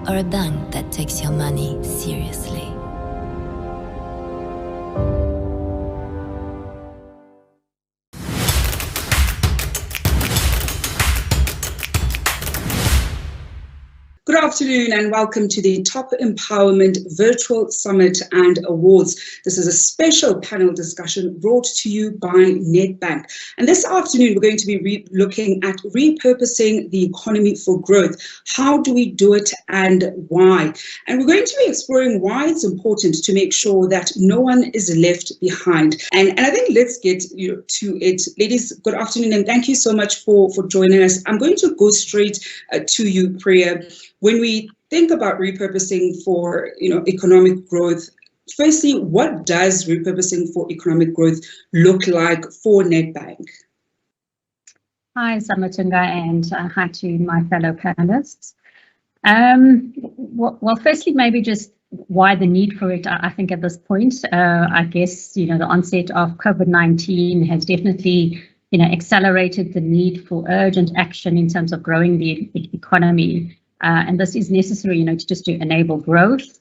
or a bank that takes your money seriously? Good afternoon and welcome to the Top Empowerment Virtual Summit and Awards. This is a special panel discussion brought to you by Nedbank. And this afternoon, we're going to be looking at repurposing the economy for growth. How do we do it and why? And we're going to be exploring why it's important to make sure that no one is left behind. And I think let's get to it. Ladies, good afternoon and thank you so much for joining us. I'm going to go straight to you, Priya. When we think about repurposing for economic growth, firstly, what does repurposing for economic growth look like for Nedbank? Hi, Samatunga, and hi to my fellow panelists. Well, firstly, maybe just why the need for it. I think at this point, I guess the onset of COVID-19 has definitely accelerated the need for urgent action in terms of growing the economy. And this is necessary, just to enable growth.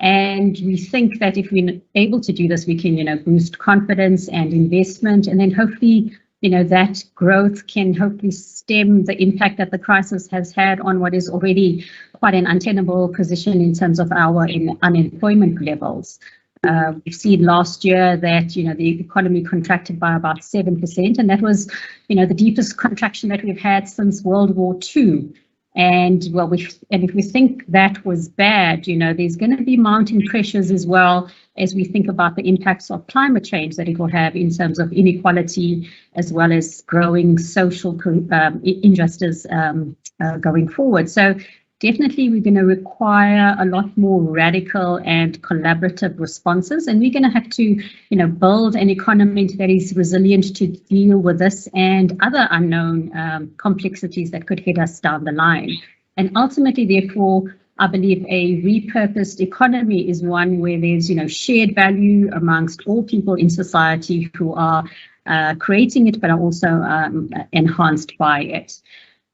And we think that if we're able to do this, we can, boost confidence and investment, and then hopefully, that growth can hopefully stem the impact that the crisis has had on what is already quite an untenable position in terms of our unemployment levels. We've seen last year that, the economy contracted by about 7%, and that was, the deepest contraction that we've had since World War II. And if we think that was bad, there's going to be mounting pressures as well as we think about the impacts of climate change that it will have in terms of inequality, as well as growing social injustice going forward. So definitely we're going to require a lot more radical and collaborative responses, and we're going to have to, build an economy that is resilient to deal with this and other unknown complexities that could hit us down the line. And ultimately, therefore, I believe a repurposed economy is one where there's, shared value amongst all people in society who are creating it, but are also enhanced by it.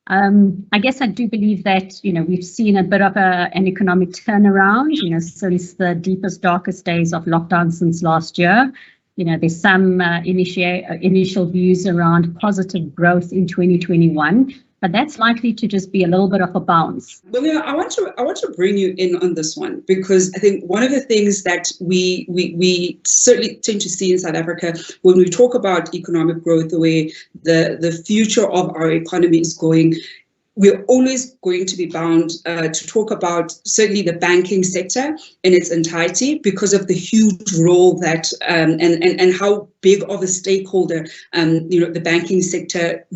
I guess I do believe that, we've seen a bit of an economic turnaround, since the deepest, darkest days of lockdown since last year. There's some initial views around positive growth in 2021, but that's likely to just be a little bit of a bounce. Well, I want to bring you in on this one, because I think one of the things that we certainly tend to see in South Africa when we talk about economic growth, the way the future of our economy is going, we're always going to be bound to talk about certainly the banking sector in its entirety, because of the huge role that and how big of a stakeholder the banking sector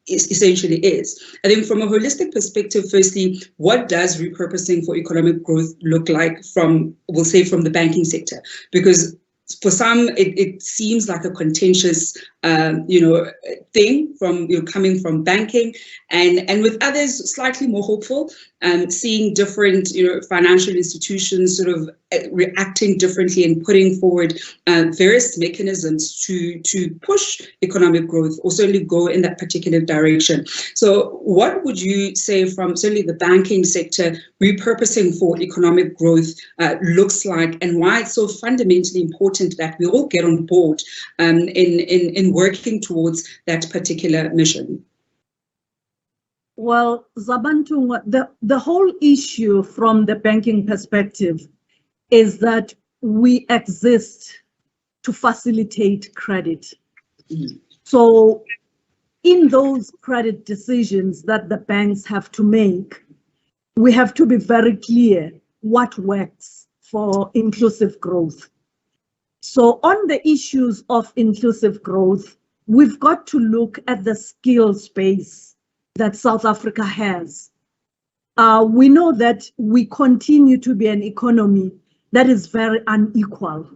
essentially is. I think from a holistic perspective, firstly, what does repurposing for economic growth look like from the banking sector? Because for some, it seems like a contentious, thing from coming from banking, and with others slightly more hopeful, seeing different financial institutions sort of reacting differently and putting forward various mechanisms to push economic growth or certainly go in that particular direction. So what would you say from certainly the banking sector repurposing for economic growth looks like, and why it's so fundamentally important that we all get on board in working towards that particular mission? Well, Zabantu, the whole issue from the banking perspective is that we exist to facilitate credit. Mm-hmm. So in those credit decisions that the banks have to make, we have to be very clear what works for inclusive growth. So on the issues of inclusive growth, we've got to look at the skills base that South Africa has. We know that we continue to be an economy that is very unequal,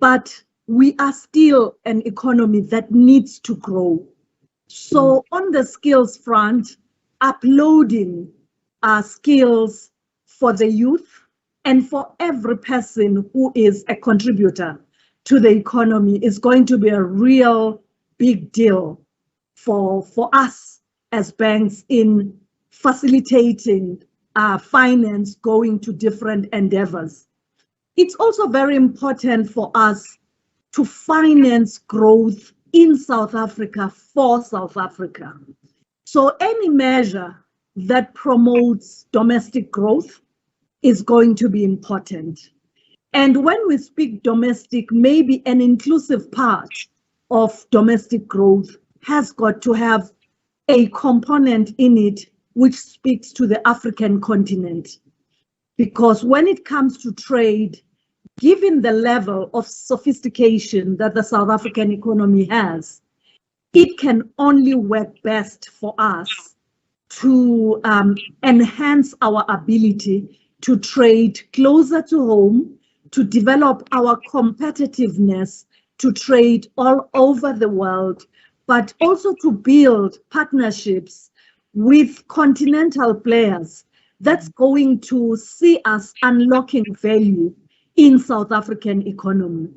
but we are still an economy that needs to grow. So on the skills front, uploading skills for the youth and for every person who is a contributor to the economy is going to be a real big deal for us as banks in facilitating finance going to different endeavors. It's also very important for us to finance growth in South Africa for South Africa. So any measure that promotes domestic growth is going to be important. And when we speak domestic, maybe an inclusive part of domestic growth has got to have a component in it which speaks to the African continent. Because when it comes to trade, given the level of sophistication that the South African economy has, it can only work best for us to enhance our ability to trade closer to home, to develop our competitiveness, to trade all over the world, but also to build partnerships with continental players that's going to see us unlocking value in South African economy,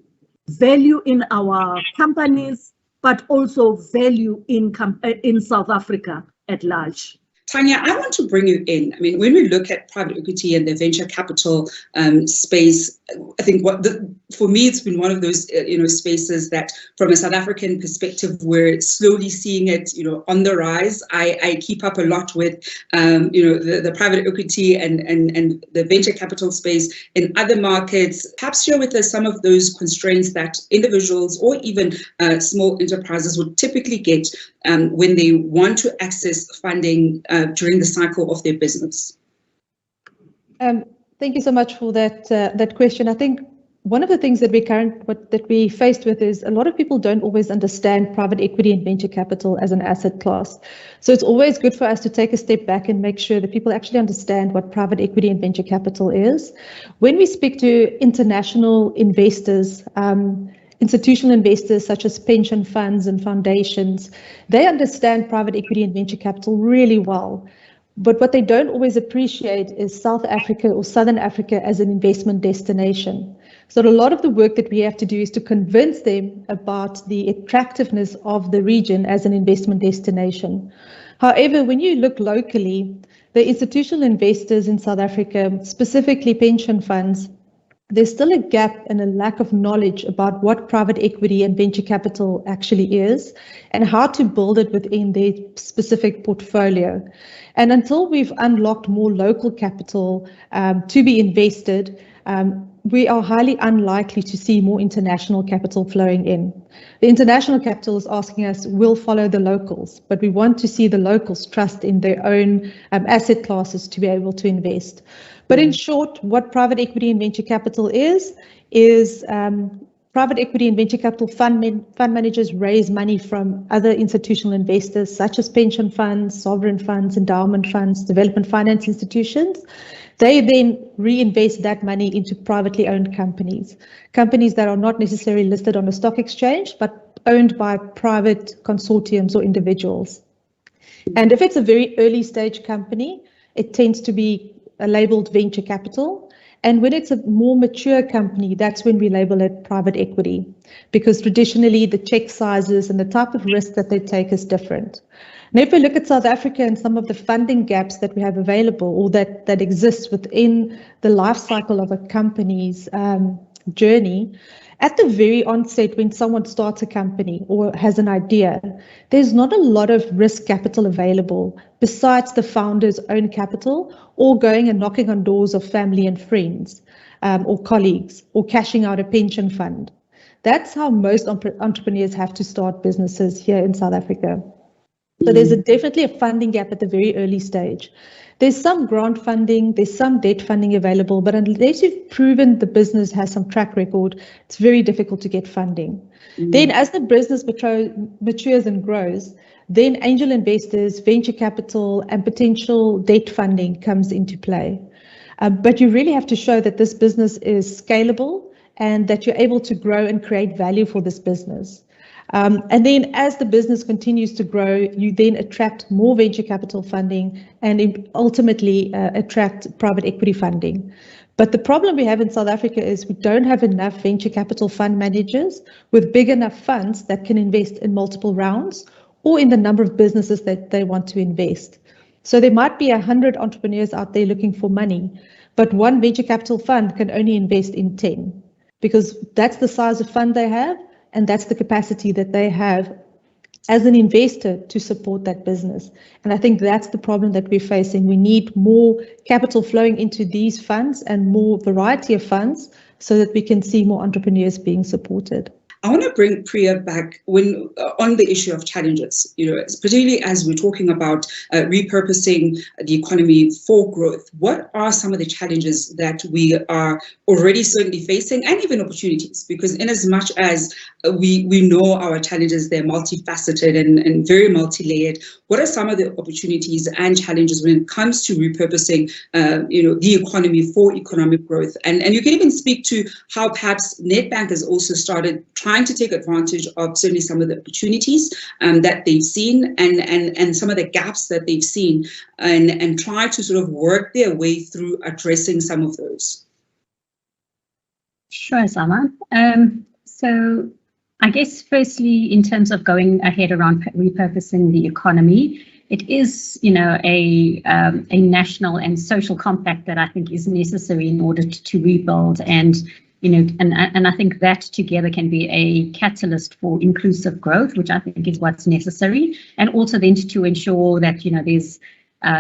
value in our companies, but also value in South Africa at large. Tanya, I want to bring you in. I mean, when we look at private equity and the venture capital space, I think for me, it's been one of those spaces that, from a South African perspective, we're slowly seeing it on the rise. I keep up a lot with the private equity and the venture capital space in other markets. Perhaps share with us some of those constraints that individuals or even small enterprises would typically get when they want to access funding during the cycle of their business. Thank you so much for that question. I think one of the things that we faced with is a lot of people don't always understand private equity and venture capital as an asset class. So it's always good for us to take a step back and make sure that people actually understand what private equity and venture capital is. When we speak to international investors, institutional investors such as pension funds and foundations, they understand private equity and venture capital really well. But what they don't always appreciate is South Africa or Southern Africa as an investment destination. So a lot of the work that we have to do is to convince them about the attractiveness of the region as an investment destination. However, when you look locally, the institutional investors in South Africa, specifically pension funds, there's still a gap and a lack of knowledge about what private equity and venture capital actually is and how to build it within their specific portfolio. And until we've unlocked more local capital to be invested, we are highly unlikely to see more international capital flowing in. The international capital is asking us, we'll follow the locals, but we want to see the locals trust in their own asset classes to be able to invest. But in short, what private equity and venture capital is private equity and venture capital fund managers raise money from other institutional investors such as pension funds, sovereign funds, endowment funds, development finance institutions. They then reinvest that money into privately owned companies that are not necessarily listed on a stock exchange, but owned by private consortiums or individuals. And if it's a very early stage company, it tends to be labeled venture capital. And when it's a more mature company, that's when we label it private equity, because traditionally the check sizes and the type of risk that they take is different. Now, if we look at South Africa and some of the funding gaps that we have available or that exists within the life cycle of a company's journey, at the very onset, when someone starts a company or has an idea, there's not a lot of risk capital available besides the founder's own capital or going and knocking on doors of family and friends or colleagues or cashing out a pension fund. That's how most entrepreneurs have to start businesses here in South Africa. So there's definitely a funding gap at the very early stage. There's some grant funding, there's some debt funding available, but unless you've proven the business has some track record, it's very difficult to get funding. Then as the business matures and grows, then angel investors, venture capital, and potential debt funding comes into play. But you really have to show that this business is scalable and that you're able to grow and create value for this business. And then as the business continues to grow, you then attract more venture capital funding and ultimately attract private equity funding. But the problem we have in South Africa is we don't have enough venture capital fund managers with big enough funds that can invest in multiple rounds or in the number of businesses that they want to invest. So there might be 100 entrepreneurs out there looking for money, but one venture capital fund can only invest in 10 because that's the size of fund they have and that's the capacity that they have as an investor to support that business. And I think that's the problem that we're facing. We need more capital flowing into these funds and more variety of funds so that we can see more entrepreneurs being supported. I want to bring Priya back on the issue of challenges, particularly as we're talking about repurposing the economy for growth. What are some of the challenges that we are already certainly facing, and even opportunities? Because in as much as we know our challenges, they're multifaceted and very multi-layered, what are some of the opportunities and challenges when it comes to repurposing the economy for economic growth? And you can even speak to how perhaps Nedbank has also started trying to take advantage of certainly some of the opportunities that they've seen and some of the gaps that they've seen and try to sort of work their way through addressing some of those. Sure, Sama. So I guess firstly, in terms of going ahead around repurposing the economy, it is, a national and social compact that I think is necessary in order to rebuild and I think that together can be a catalyst for inclusive growth, which I think is what's necessary, and also then to ensure that there's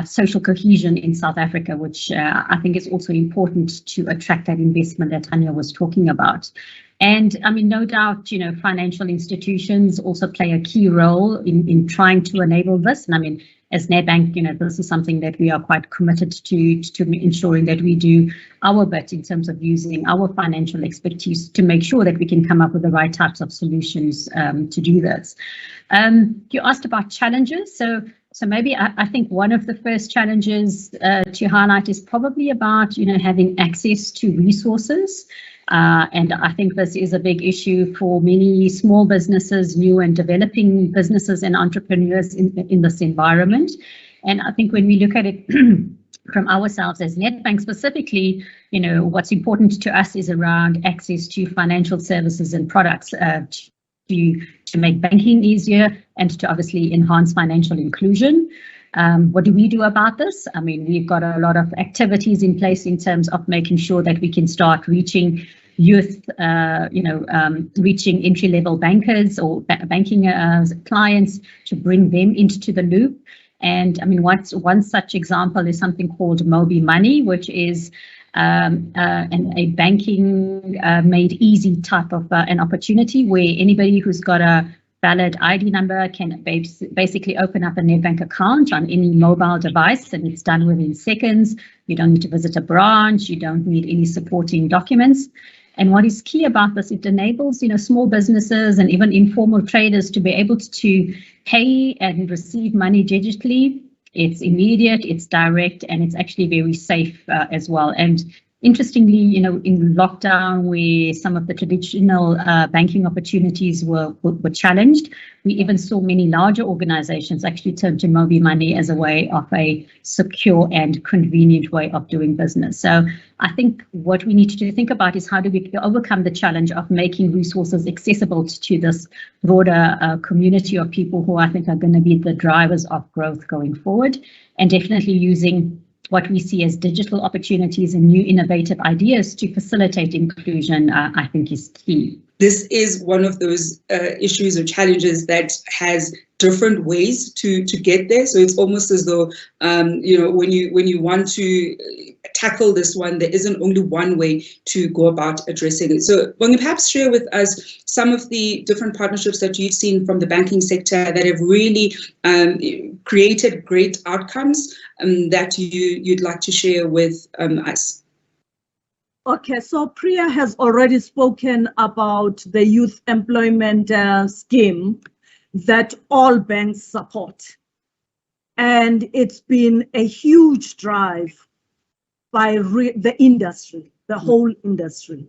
social cohesion in South Africa, which I think is also important to attract that investment that Tanya was talking about. And I mean, no doubt, financial institutions also play a key role in trying to enable this. And I mean, as Nedbank, this is something that we are quite committed to ensuring that we do our bit in terms of using our financial expertise to make sure that we can come up with the right types of solutions to do this. You asked about challenges. So maybe I think one of the first challenges to highlight is probably about, having access to resources. And I think this is a big issue for many small businesses, new and developing businesses and entrepreneurs in this environment. And I think when we look at it from ourselves as Nedbank specifically, what's important to us is around access to financial services and products to make banking easier and to obviously enhance financial inclusion. What do we do about this? I mean, we've got a lot of activities in place in terms of making sure that we can start reaching youth, reaching entry-level bankers or banking clients to bring them into the loop. And I mean, one such example is something called Moby Money, which is a banking made easy type of an opportunity where anybody who's got a valid ID number can basically open up a Nedbank account on any mobile device, and it's done within seconds. You don't need to visit a branch. You don't need any supporting documents. And what is key about this, it enables, small businesses and even informal traders to be able to pay and receive money digitally. It's immediate, it's direct, and it's actually very safe as well. And interestingly, in lockdown, where some of the traditional banking opportunities were challenged, we even saw many larger organizations actually turn to Moby Money as a way of a secure and convenient way of doing business. So I think what we need to think about is how do we overcome the challenge of making resources accessible to this broader community of people who I think are going to be the drivers of growth going forward, and definitely using what we see as digital opportunities and new innovative ideas to facilitate inclusion, I think is key. This is one of those issues or challenges that has different ways to get there. So it's almost as though, when you want to tackle this one, there isn't only one way to go about addressing it. So can you perhaps share with us some of the different partnerships that you've seen from the banking sector that have really created great outcomes that you'd like to share with us? Okay, so Priya has already spoken about the youth employment scheme that all banks support. And it's been a huge drive by the industry, the whole industry,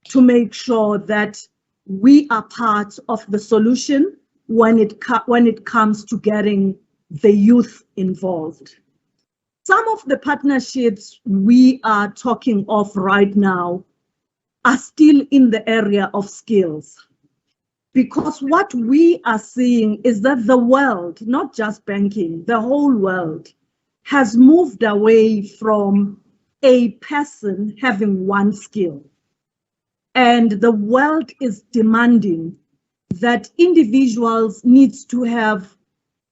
to make sure that we are part of the solution when it comes to getting the youth involved. Some of the partnerships we are talking of right now are still in the area of skills, because what we are seeing is that the world, not just banking, the whole world has moved away from a person having one skill. And the world is demanding that individuals need to have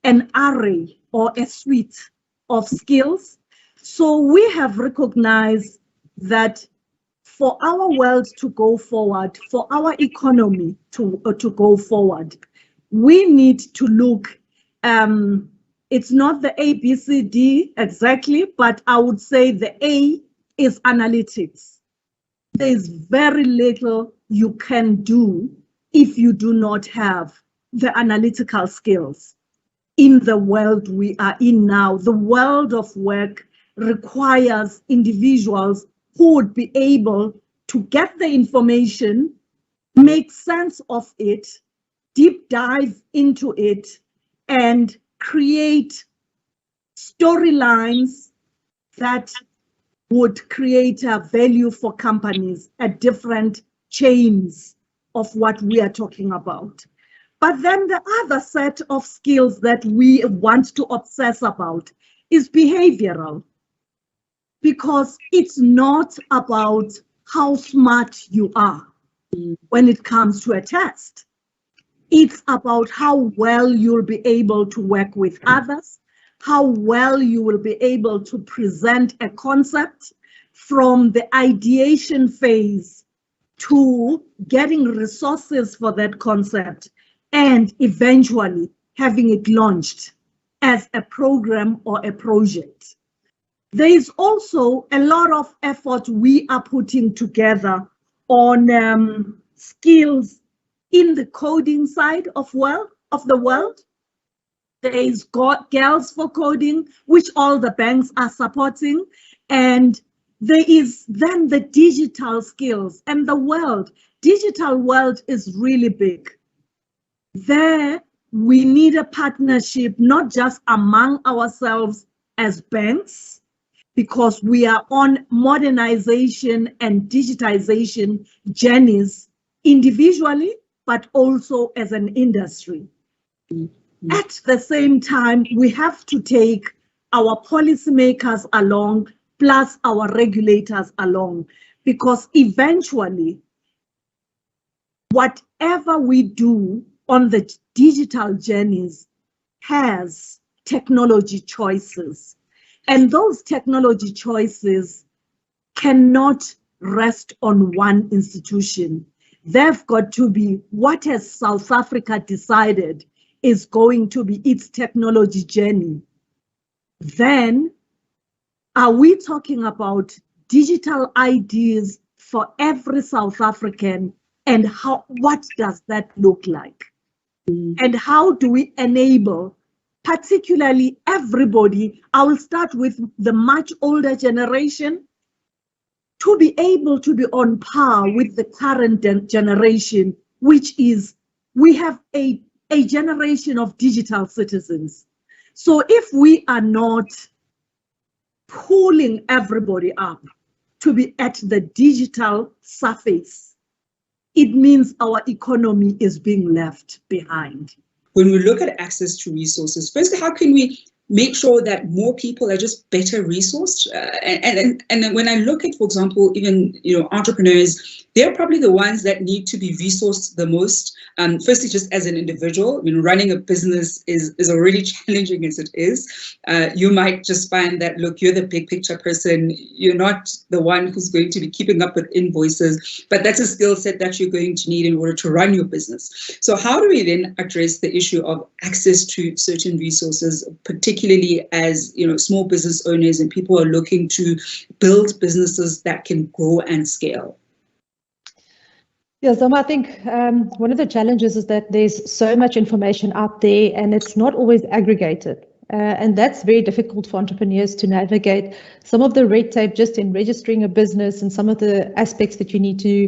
an array or a suite of skills. So we have recognized that for our world to go forward, for our economy to go forward, we need to look, it's not the A, B, C, D exactly, but I would say the A is analytics. There is very little you can do if you do not have the analytical skills. In the world we are in now, the world of work requires individuals who would be able to get the information, make sense of it, deep dive into it, and create storylines that would create a value for companies at different chains of what we are talking about. But then the other set of skills that we want to obsess about is behavioral, because it's not about how smart you are when it comes to a test. It's about how well you'll be able to work with others, how well you will be able to present a concept from the ideation phase to getting resources for that concept and eventually having it launched as a program or a project. There is also a lot of effort we are putting together on skills in the coding side of the world. There is Girls for Coding, which all the banks are supporting. And there is then the digital skills and the digital world is really big. There, we need a partnership, not just among ourselves as banks, because we are on modernization and digitization journeys individually, but also as an industry. At the same time, we have to take our policymakers along, plus our regulators along, because eventually, whatever we do on the digital journeys has technology choices. And those technology choices cannot rest on one institution. They've got to be what has South Africa decided is going to be its technology journey. Then, are we talking about digital IDs for every South African, and what does that look like? And how do we enable particularly everybody? I will start with the much older generation to be able to be on par with the current generation, which is we have a generation of digital citizens. So if we are not pulling everybody up to be at the digital surface, it means our economy is being left behind. When we look at access to resources, firstly, how can we make sure that more people are just better resourced? And when I look at, for example, even entrepreneurs, they're probably the ones that need to be resourced the most. Firstly, just as an individual, running a business is already challenging as it is. You might just find that, look, you're the big picture person. You're not the one who's going to be keeping up with invoices, but that's a skill set that you're going to need in order to run your business. So how do we then address the issue of access to certain resources, particularly as small business owners and people are looking to build businesses that can grow and scale? Yeah, Zama, I think one of the challenges is that there's so much information out there and it's not always aggregated. And that's very difficult for entrepreneurs to navigate. Some of the red tape just in registering a business and some of the aspects that you need to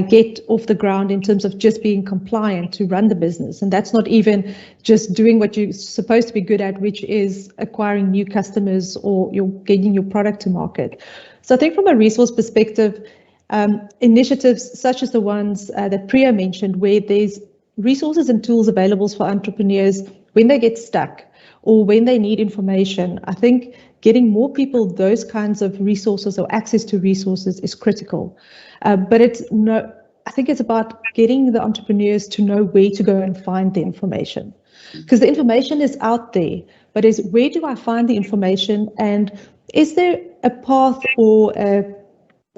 get off the ground in terms of just being compliant to run the business. And that's not even just doing what you're supposed to be good at, which is acquiring new customers or you're getting your product to market. So I think from a resource perspective, initiatives such as the ones that Priya mentioned, where there's resources and tools available for entrepreneurs when they get stuck, or when they need information, I think getting more people those kinds of resources or access to resources is critical. But I think it's about getting the entrepreneurs to know where to go and find the information. Because the information is out there, but where do I find the information, and is there a path or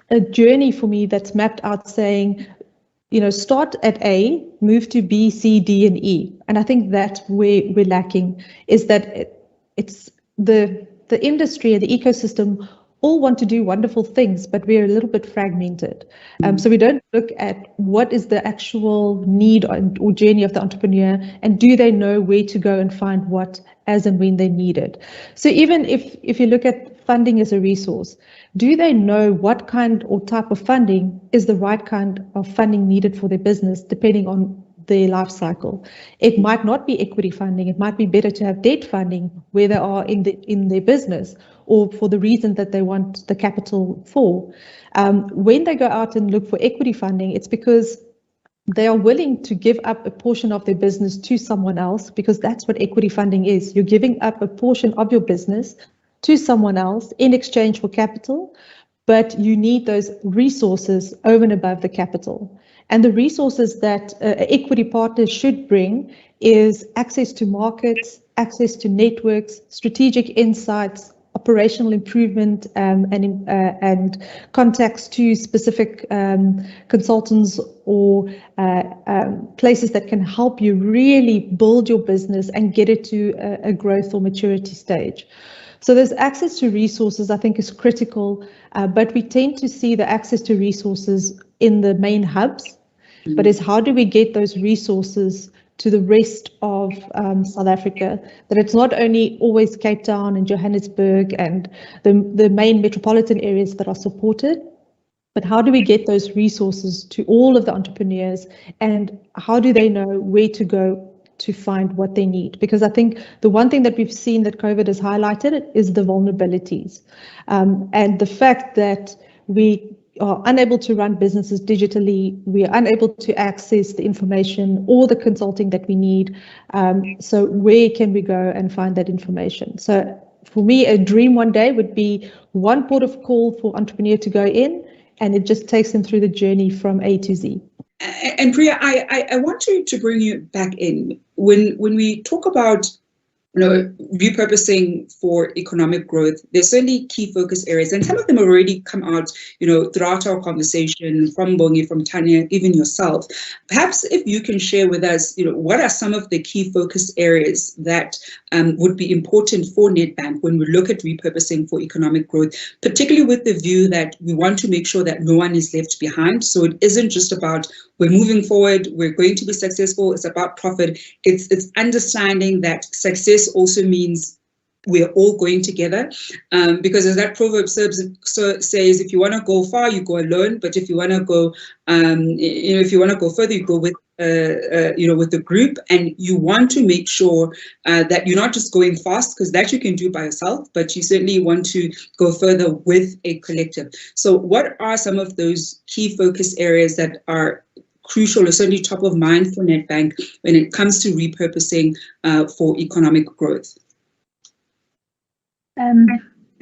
a journey for me that's mapped out saying, start at A, move to B, C, D, and E. And I think that's where we're lacking, is that it's the industry and the ecosystem all want to do wonderful things, but we're a little bit fragmented. So we don't look at what is the actual need or journey of the entrepreneur, and do they know where to go and find what as and when they need it. So even if you look at funding as a resource, do they know what kind or type of funding is the right kind of funding needed for their business, depending on their life cycle? It might not be equity funding. It might be better to have debt funding where they are in their business, or for the reason that they want the capital for. When they go out and look for equity funding, it's because they are willing to give up a portion of their business to someone else, because that's what equity funding is. You're giving up a portion of your business to someone else in exchange for capital, but you need those resources over and above the capital. And the resources that equity partners should bring is access to markets, access to networks, strategic insights, operational improvement, and contacts to specific consultants or places that can help you really build your business and get it to a growth or maturity stage. So there's access to resources, I think, is critical, but we tend to see the access to resources in the main hubs, but it's how do we get those resources to the rest of South Africa, that it's not only always Cape Town and Johannesburg and the main metropolitan areas that are supported, but how do we get those resources to all of the entrepreneurs, and how do they know where to go to find what they need? Because I think the one thing that we've seen that COVID has highlighted is the vulnerabilities, and the fact that we are unable to run businesses digitally, we are unable to access the information or the consulting that we need. So where can we go and find that information? So for me, a dream one day would be one port of call for entrepreneur to go in, and it just takes them through the journey from A to Z. And Priya, I want to bring you back in. When we talk about repurposing for economic growth, there's certainly key focus areas, and some of them have already come out, throughout our conversation, from Bongi, from Tanya, even yourself. Perhaps if you can share with us, what are some of the key focus areas that would be important for Nedbank when we look at repurposing for economic growth, particularly with the view that we want to make sure that no one is left behind. So it isn't just about we're moving forward, we're going to be successful, it's about profit. It's understanding that success also means we're all going together, because as that proverb says, if you want to go far, you go alone, but if you want to go, if you want to go further, you go with with the group, and you want to make sure that you're not just going fast, because that you can do by yourself, but you certainly want to go further with a collective. So what are some of those key focus areas that are crucial, or certainly top of mind for Nedbank when it comes to repurposing for economic growth?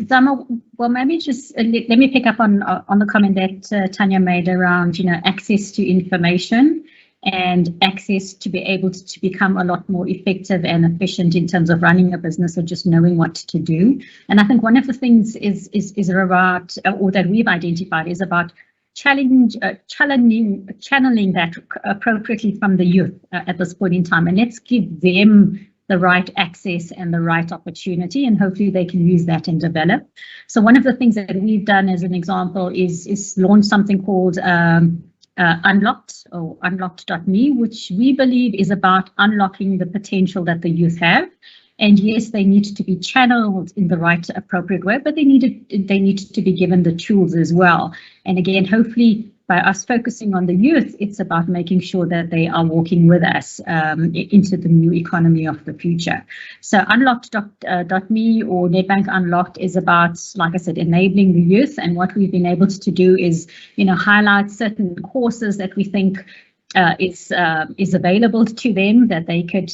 Zama, well, maybe just let me pick up on the comment that Tanya made around, access to information and access to be able to become a lot more effective and efficient in terms of running a business, or just knowing what to do. And I think one of the things is about, or that we've identified, is about channeling that appropriately from the youth at this point in time, and let's give them the right access and the right opportunity, and hopefully they can use that and develop. So one of the things that we've done as an example is launch something called Unlocked, or Unlocked.me, which we believe is about unlocking the potential that the youth have. And yes, they need to be channeled in the right appropriate way, but they need to be given the tools as well. And again, hopefully by us focusing on the youth, it's about making sure that they are walking with us into the new economy of the future. So Unlocked.me, or Nedbank Unlocked, is about, like I said, enabling the youth. And what we've been able to do is, highlight certain courses that we think is available to them, that they could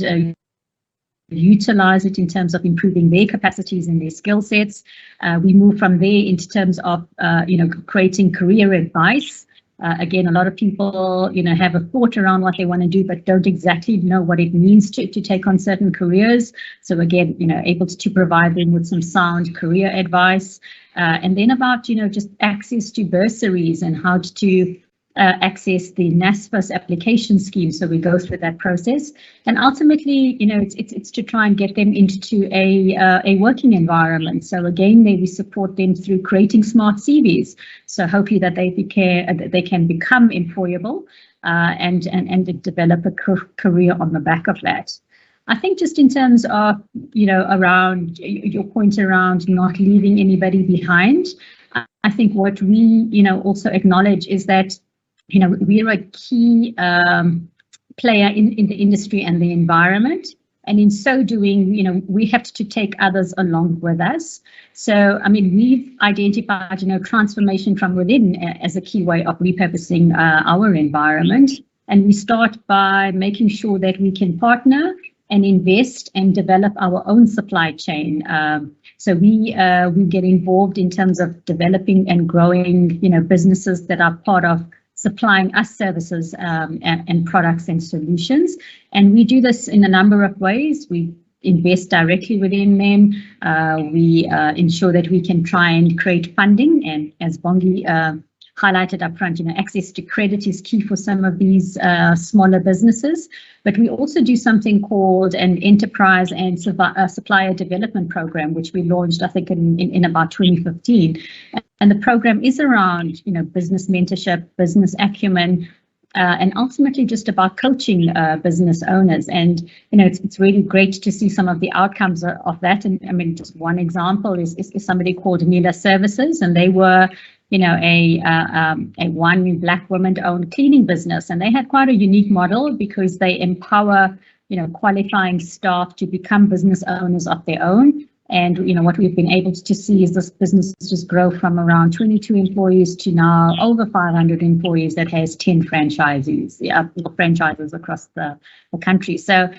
utilize it in terms of improving their capacities and their skill sets. We move from there into terms of, creating career advice. Again, a lot of people, have a thought around what they want to do, but don't exactly know what it means to take on certain careers. So again, able to provide them with some sound career advice. And then about, just access to bursaries and how to access the NSFAS application scheme. So we go through that process, and ultimately, it's to try and get them into a working environment. So again, we support them through creating smart CVs. So hopefully that they can become employable and develop a career on the back of that. I think just in terms of, around your point around not leaving anybody behind, I think what we, also acknowledge is that we're a key player in the industry and the environment. And in so doing, we have to take others along with us. So, we've identified, transformation from within as a key way of repurposing our environment. And we start by making sure that we can partner and invest and develop our own supply chain. So we get involved in terms of developing and growing, businesses that are part of supplying us services and products and solutions. And we do this in a number of ways. We invest directly within them. We ensure that we can try and create funding. And as Bongi highlighted up front, access to credit is key for some of these smaller businesses. But we also do something called an enterprise and supplier development program, which we launched, I think, in about 2015. And the program is around, business mentorship, business acumen, and ultimately just about coaching business owners. And, it's really great to see some of the outcomes of that. And just one example is somebody called Mila Services, and they were, a one Black woman-owned cleaning business. And they had quite a unique model because they empower, qualifying staff to become business owners of their own. And, what we've been able to see is this business just grow from around 22 employees to now over 500 employees that has 10 franchises across the country. So,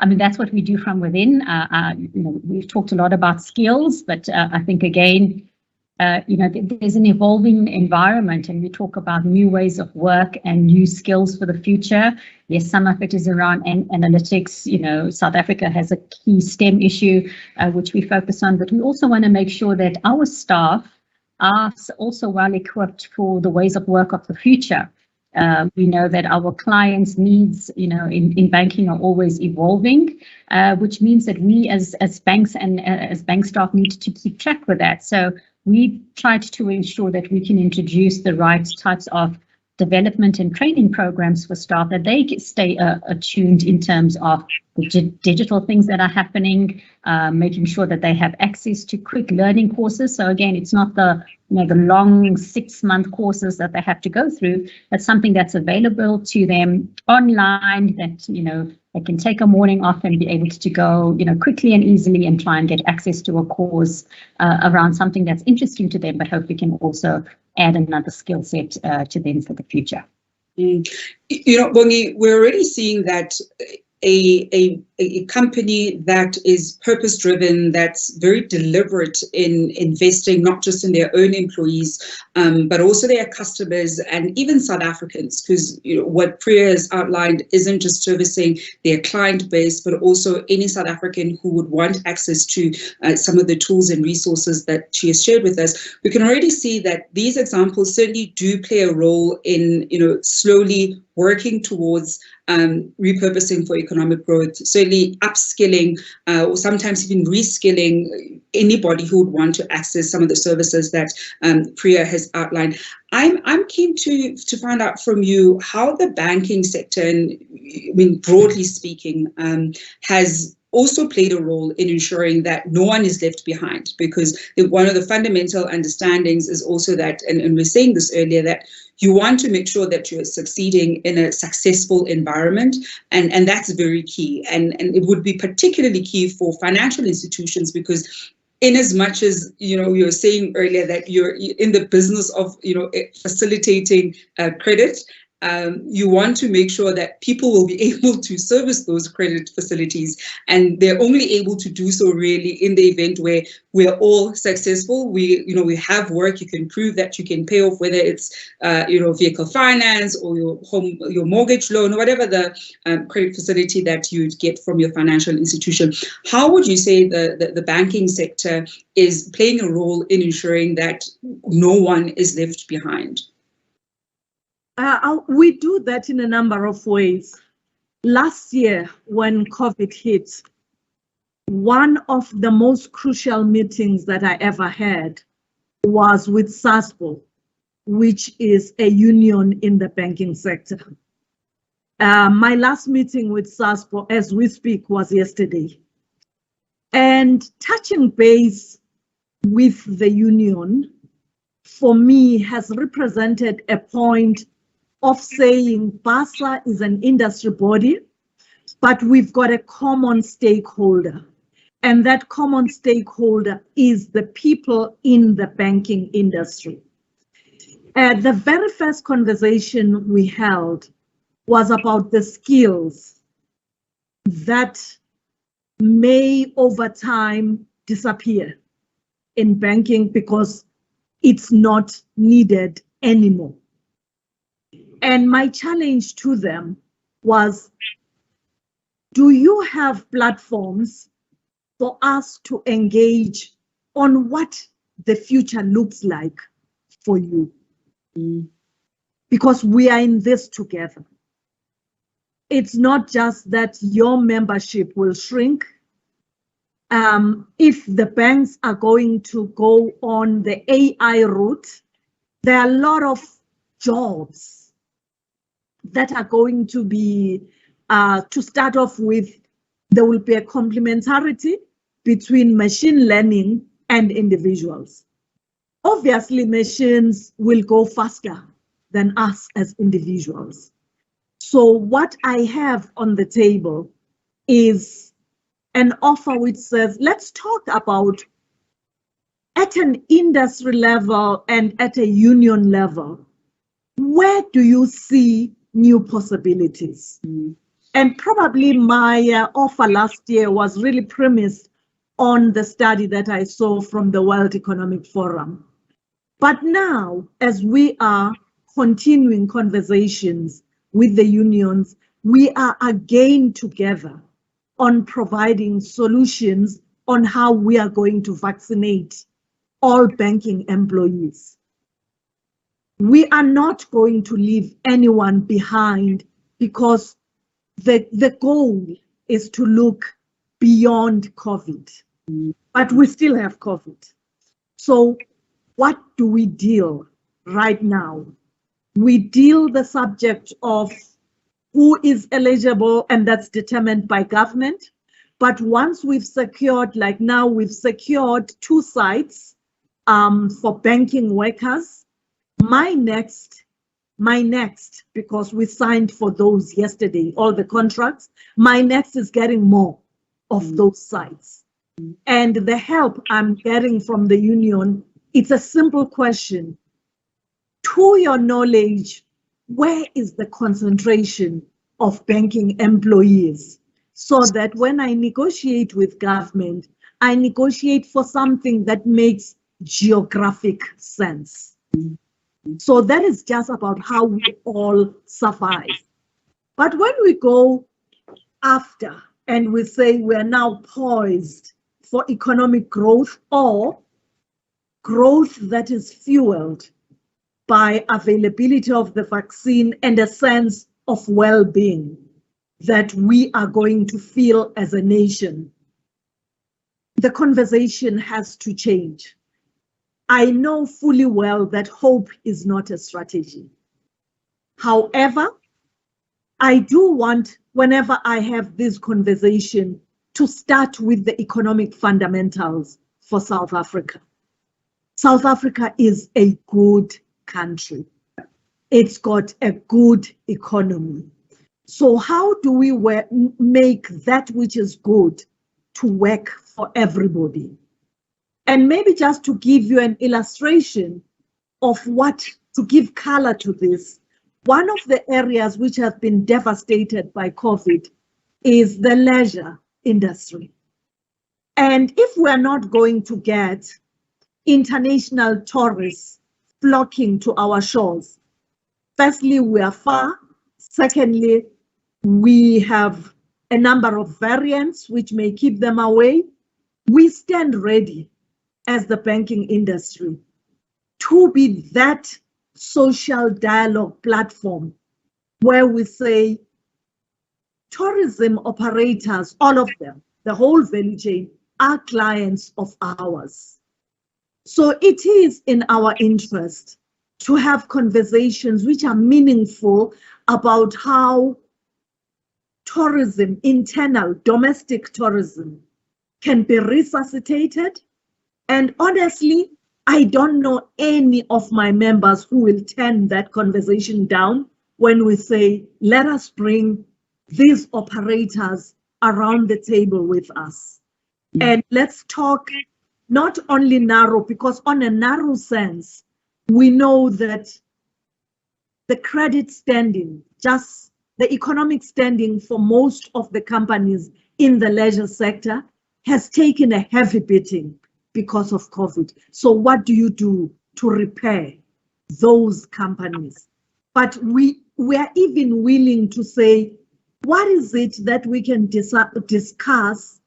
that's what we do from within. We've talked a lot about skills, but I think, again, there's an evolving environment, and we talk about new ways of work and new skills for the future. Yes, some of it is around analytics. South Africa has a key STEM issue, which we focus on, but we also want to make sure that our staff are also well equipped for the ways of work of the future. We know that our clients' needs, in banking are always evolving, which means that we as banks and as bank staff need to keep track with that. So we tried to ensure that we can introduce the right types of development and training programs for staff, that they stay attuned in terms of the digital things that are happening, making sure that they have access to quick learning courses. So again, it's not the long 6-month courses that they have to go through, but something that's available to them online that, they can take a morning off and be able to go, quickly and easily and try and get access to a course around something that's interesting to them, but hopefully can also add another skill set to them for the future. Bongi, we're already seeing that a company that is purpose-driven, that's very deliberate in investing not just in their own employees, but also their customers and even South Africans, because what Priya has outlined isn't just servicing their client base, but also any South African who would want access to some of the tools and resources that she has shared with us. We can already see that these examples certainly do play a role in slowly working towards repurposing for economic growth, certainly upskilling or sometimes even reskilling anybody who would want to access some of the services that Priya has outlined. I'm keen to find out from you how the banking sector, and broadly speaking, has also played a role in ensuring that no one is left behind, because one of the fundamental understandings is also that, and we were saying this earlier, that you want to make sure that you're succeeding in a successful environment, and that's very key. And it would be particularly key for financial institutions, because in as much as, you were saying earlier that you're in the business of, facilitating credit, you want to make sure that people will be able to service those credit facilities, and they're only able to do so really in the event where we're all successful. We have work. You can prove that you can pay off, whether it's vehicle finance or your mortgage loan or whatever the credit facility that you'd get from your financial institution. How would you say the banking sector is playing a role in ensuring that no one is left behind? We do that in a number of ways. Last year, when COVID hit, one of the most crucial meetings that I ever had was with SASPO, which is a union in the banking sector. My last meeting with SASPO, as we speak, was yesterday. And touching base with the union, for me, has represented a point of saying BASA is an industry body, but we've got a common stakeholder. And that common stakeholder is the people in the banking industry. The very first conversation we held was about the skills that may over time disappear in banking because it's not needed anymore. And my challenge to them was, do you have platforms for us to engage on what the future looks like for you? Because we are in this together. It's not just that your membership will shrink. If the banks are going to go on the AI route, there are a lot of jobs that are going to be, to start off with, there will be a complementarity between machine learning and individuals. Obviously, machines will go faster than us as individuals. So what I have on the table is an offer which says, let's talk about at an industry level and at a union level, where do you see new possibilities? And probably my offer last year was really premised on the study that I saw from the World Economic Forum. But now, as we are continuing conversations with the unions, we are again together on providing solutions on how we are going to vaccinate all banking employees. We are not going to leave anyone behind because the goal is to look beyond COVID, but we still have COVID. So what do we deal right now? We deal the subject of who is eligible, and that's determined by government. But once we've secured, like now we've secured 2 sites for banking workers, my next, because we signed for those yesterday, all the contracts, my next is getting more of those sites. And the help I'm getting from the union, it's a simple question. To your knowledge, where is the concentration of banking employees? So that when I negotiate with government, I negotiate for something that makes geographic sense. So that is just about how we all survive. But when we go after and we say we're now poised for economic growth or growth that is fueled by availability of the vaccine and a sense of well-being that we are going to feel as a nation, the conversation has to change. I know fully well that hope is not a strategy. However, I do want, whenever I have this conversation, to start with the economic fundamentals for South Africa. South Africa is a good country. It's got a good economy. So how do we make that which is good to work for everybody? And maybe just to give you an illustration of what, to give color to this, One of the areas which have been devastated by COVID is the leisure industry. And if we're not going to get international tourists flocking to our shores, firstly, we are far. Secondly, we have a number of variants which may keep them away. We stand ready as the banking industry to be that social dialogue platform where we say tourism operators, all of them, the whole value chain, are clients of ours. So it is in our interest to have conversations which are meaningful about how tourism, internal domestic tourism, can be resuscitated. And honestly, I don't know any of my members who will turn that conversation down when we say, let us bring these operators around the table with us. And let's talk not only narrow, because on a narrow sense, we know that the credit standing, just the economic standing for most of the companies in the leisure sector has taken a heavy beating because of COVID. So what do you do to repair those companies? But we are even willing to say, what is it that we can discuss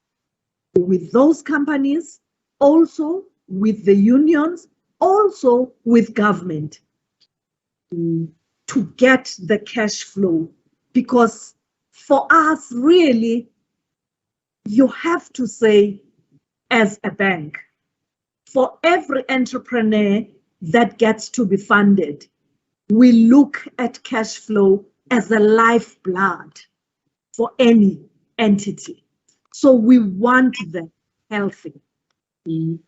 with those companies, also with the unions, also with government, to get the cash flow? Because for us, really, you have to say, as a bank, for every entrepreneur that gets to be funded, we look at cash flow as a lifeblood for any entity. So we want them healthy. You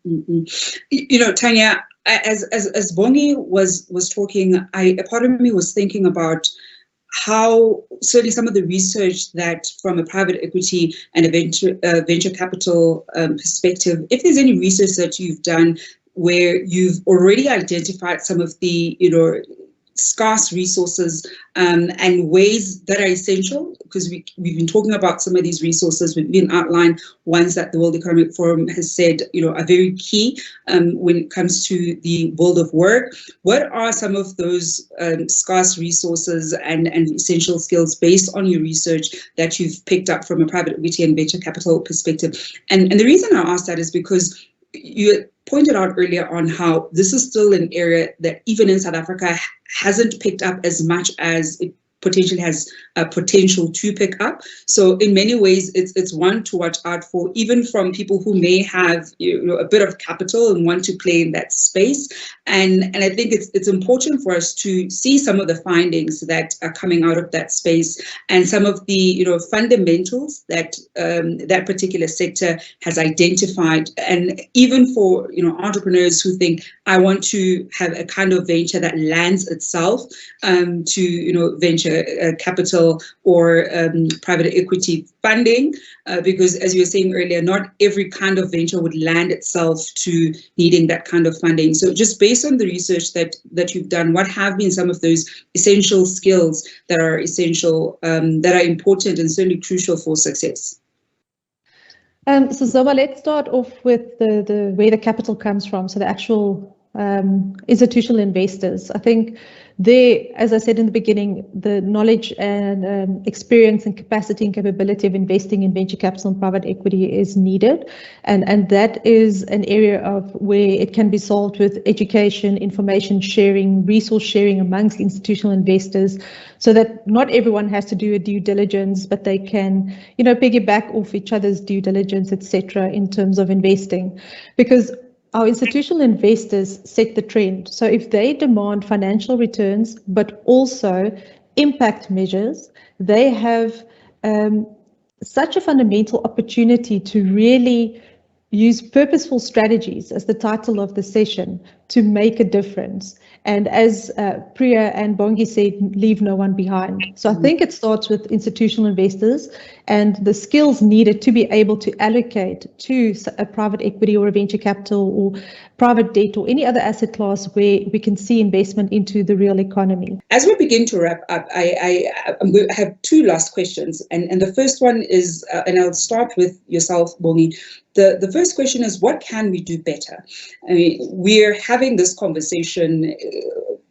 know, Tanya, as Bongi was talking, a part of me was thinking about how certainly some of the research that from a private equity and a venture capital perspective, if there's any research that you've done where you've already identified some of the, scarce resources and ways that are essential, because we've been talking about some of these resources, we've been outlined ones that the World Economic Forum has said, are very key when it comes to the world of work. What are some of those scarce resources and essential skills based on your research that you've picked up from a private equity and venture capital perspective? And the reason I ask that is because you pointed out earlier on how this is still an area that even in South Africa hasn't picked up as much as it potentially has potential to pick up. So in many ways, it's one to watch out for, even from people who may have a bit of capital and want to play in that space. And I think it's important for us to see some of the findings that are coming out of that space and some of the fundamentals that that particular sector has identified. And even for entrepreneurs who think, I want to have a kind of venture that lands itself to venture capital or private equity funding, because as you were saying earlier, not every kind of venture would land itself to needing that kind of funding. So just based on the research that you've done, what have been some of those essential skills that are essential, that are important and certainly crucial for success? So Zoma, let's start off with the where the capital comes from. So the actual institutional investors. I think there, as I said in the beginning, the knowledge and experience and capacity and capability of investing in venture capital and private equity is needed. And that is an area of where it can be solved with education, information sharing, resource sharing amongst institutional investors, so that not everyone has to do a due diligence, but they can, piggyback off each other's due diligence, etc., in terms of investing. Because our institutional investors set the trend. So if they demand financial returns, but also impact measures, they have such a fundamental opportunity to really use purposeful strategies, as the title of the session, to make a difference. And as Priya and Bongi said, leave no one behind. So I think it starts with institutional investors and the skills needed to be able to allocate to a private equity or a venture capital or private debt or any other asset class where we can see investment into the real economy. As we begin to wrap up, I have two last questions. And the first one is, and I'll start with yourself, Bongi. The first question is, what can we do better? I mean, we're having this conversation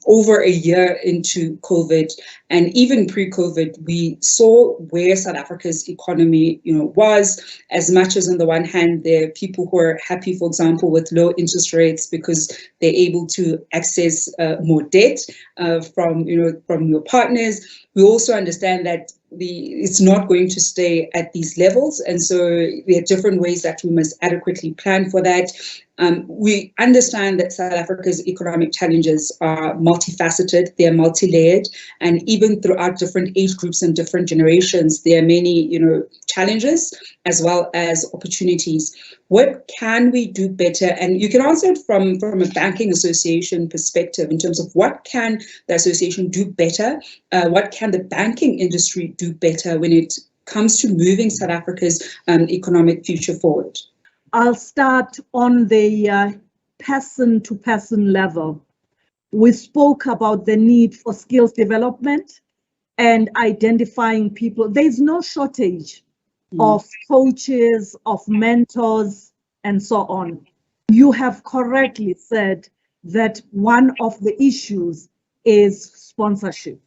over a year into COVID, and even pre-COVID, we saw where South Africa's economy, was. As much as on the one hand, there are people who are happy, for example, with low interest rates because they're able to access more debt from your partners. We also understand that it's not going to stay at these levels, and so there are different ways that we must adequately plan for that. We understand that South Africa's economic challenges are multifaceted, they are multi-layered, and even throughout different age groups and different generations, there are many, challenges as well as opportunities. What can we do better? And you can answer it from a banking association perspective in terms of what can the association do better? What can the banking industry do better when it comes to moving South Africa's economic future forward? I'll start on the person-to-person level. We spoke about the need for skills development and identifying people. There's no shortage of coaches, of mentors, and so on. You have correctly said that one of the issues is sponsorship.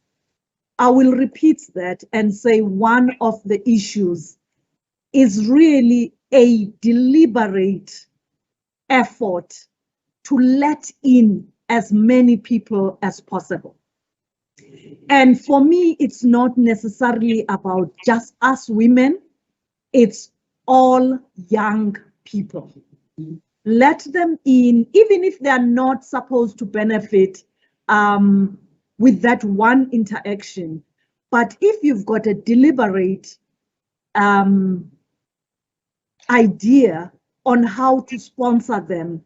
I will repeat that and say one of the issues is really a deliberate effort to let in as many people as possible. And for me, it's not necessarily about just us women, it's all young people. Let them in, even if they are not supposed to benefit with that one interaction. But if you've got a deliberate idea on how to sponsor them,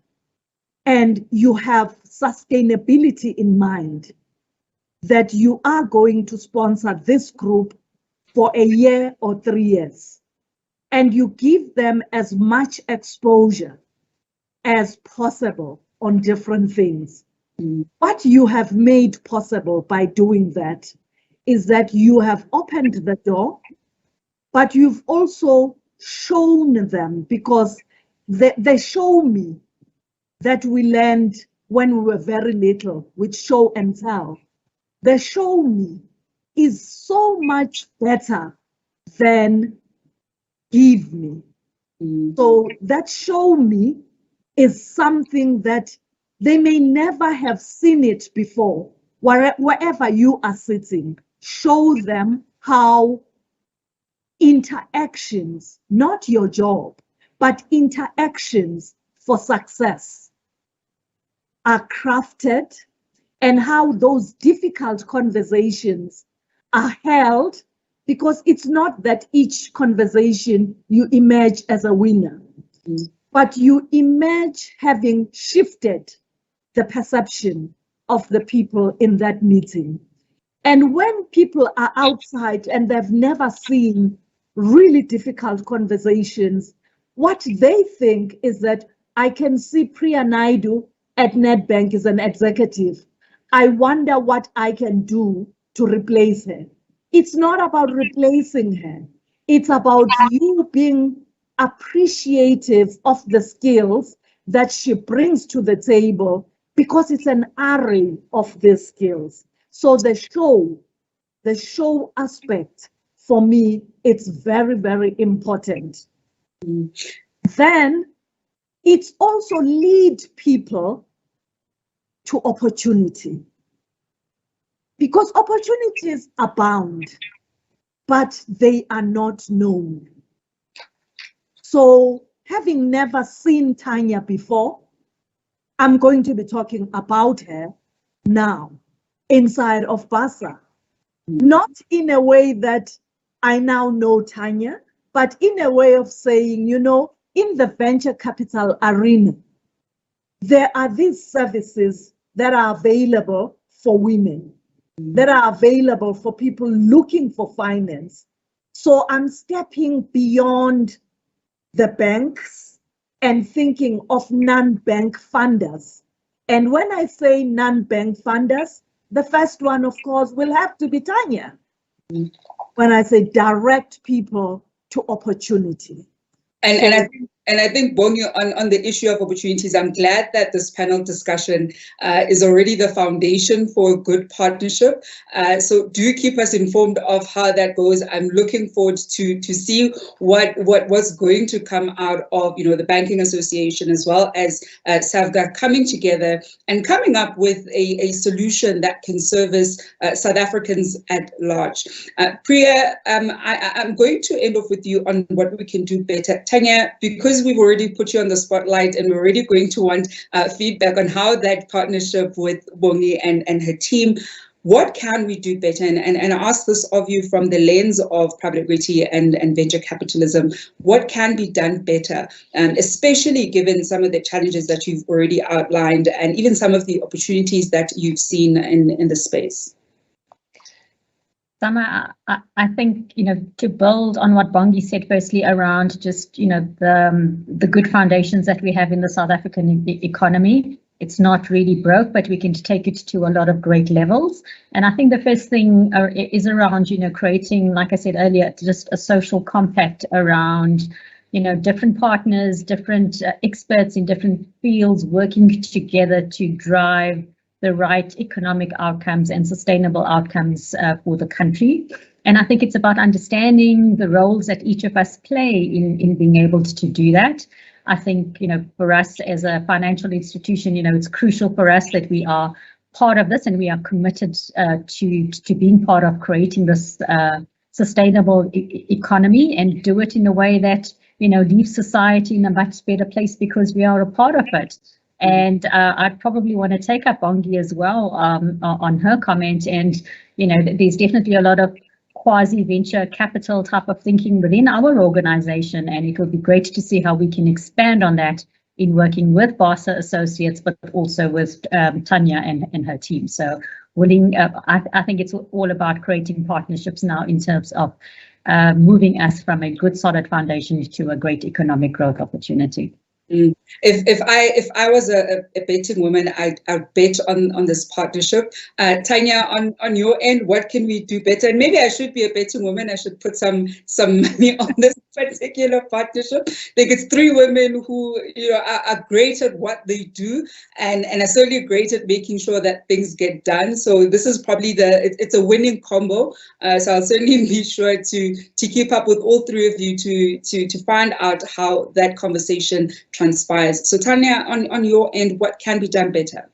and you have sustainability in mind, that you are going to sponsor this group for a year or 3 years, and you give them as much exposure as possible on different things. What you have made possible by doing that is that you have opened the door, but you've also shown them, because they show me that we learned when we were very little with show and tell. The show me is so much better than give me. So that show me is something that they may never have seen it before. Wherever you are sitting, show them how interactions, not your job, but interactions for success are crafted, and how those difficult conversations are held, because it's not that each conversation you emerge as a winner, but you emerge having shifted the perception of the people in that meeting. And when people are outside and they've never seen really difficult conversations, what they think is that I can see Priya Naidu at Nedbank as an executive. I wonder what I can do to replace her. It's not about replacing her. It's about you being appreciative of the skills that she brings to the table, because it's an array of these skills. So the show aspect, for me, it's very, very important. Then it's also lead people to opportunity, because opportunities abound, but they are not known. So having never seen Tanya before, I'm going to be talking about her now inside of BASA. Not in a way that I now know Tanya, but in a way of saying, in the venture capital arena, there are these services that are available for women, that are available for people looking for finance. So I'm stepping beyond the banks and thinking of non-bank funders. And when I say non-bank funders, the first one, of course, will have to be Tanya. When I say direct people to opportunity. And I think Bongi, on the issue of opportunities, I'm glad that this panel discussion is already the foundation for a good partnership. So do keep us informed of how that goes. I'm looking forward to see what's going to come out of the Banking Association as well as SAFGA coming together and coming up with a solution that can service South Africans at large. Priya, I'm going to end off with you on what we can do better. Tanya, because we've already put you on the spotlight and we're already going to want feedback on how that partnership with Bongi and her team, what can we do better? And I ask this of you from the lens of private equity and venture capitalism. What can be done better, especially given some of the challenges that you've already outlined and even some of the opportunities that you've seen in the space? Sama, I think, to build on what Bongi said, firstly, around just, the good foundations that we have in the South African economy. It's not really broke, but we can take it to a lot of great levels. And I think the first thing is around, creating, like I said earlier, just a social compact around, different partners, different experts in different fields working together to drive the right economic outcomes and sustainable outcomes for the country. And I think it's about understanding the roles that each of us play in being able to do that. I think, for us as a financial institution, it's crucial for us that we are part of this and we are committed to being part of creating this sustainable economy and do it in a way that, leaves society in a much better place because we are a part of it. And I'd probably want to take up Bongi as well on her comment. And, there's definitely a lot of quasi-venture capital type of thinking within our organization. And it would be great to see how we can expand on that in working with Basa Associates, but also with Tanya and her team. So I think it's all about creating partnerships now in terms of moving us from a good solid foundation to a great economic growth opportunity. If I was a betting woman, I'd bet on this partnership. Tanya, on your end, what can we do better? And maybe I should be a betting woman. I should put some money on this particular partnership. I think it's three women who are great at what they do and are certainly great at making sure that things get done. So this is probably it's a winning combo. So I'll certainly be sure to keep up with all three of you to find out how that conversation transpires. So Tanya, on your end, what can be done better?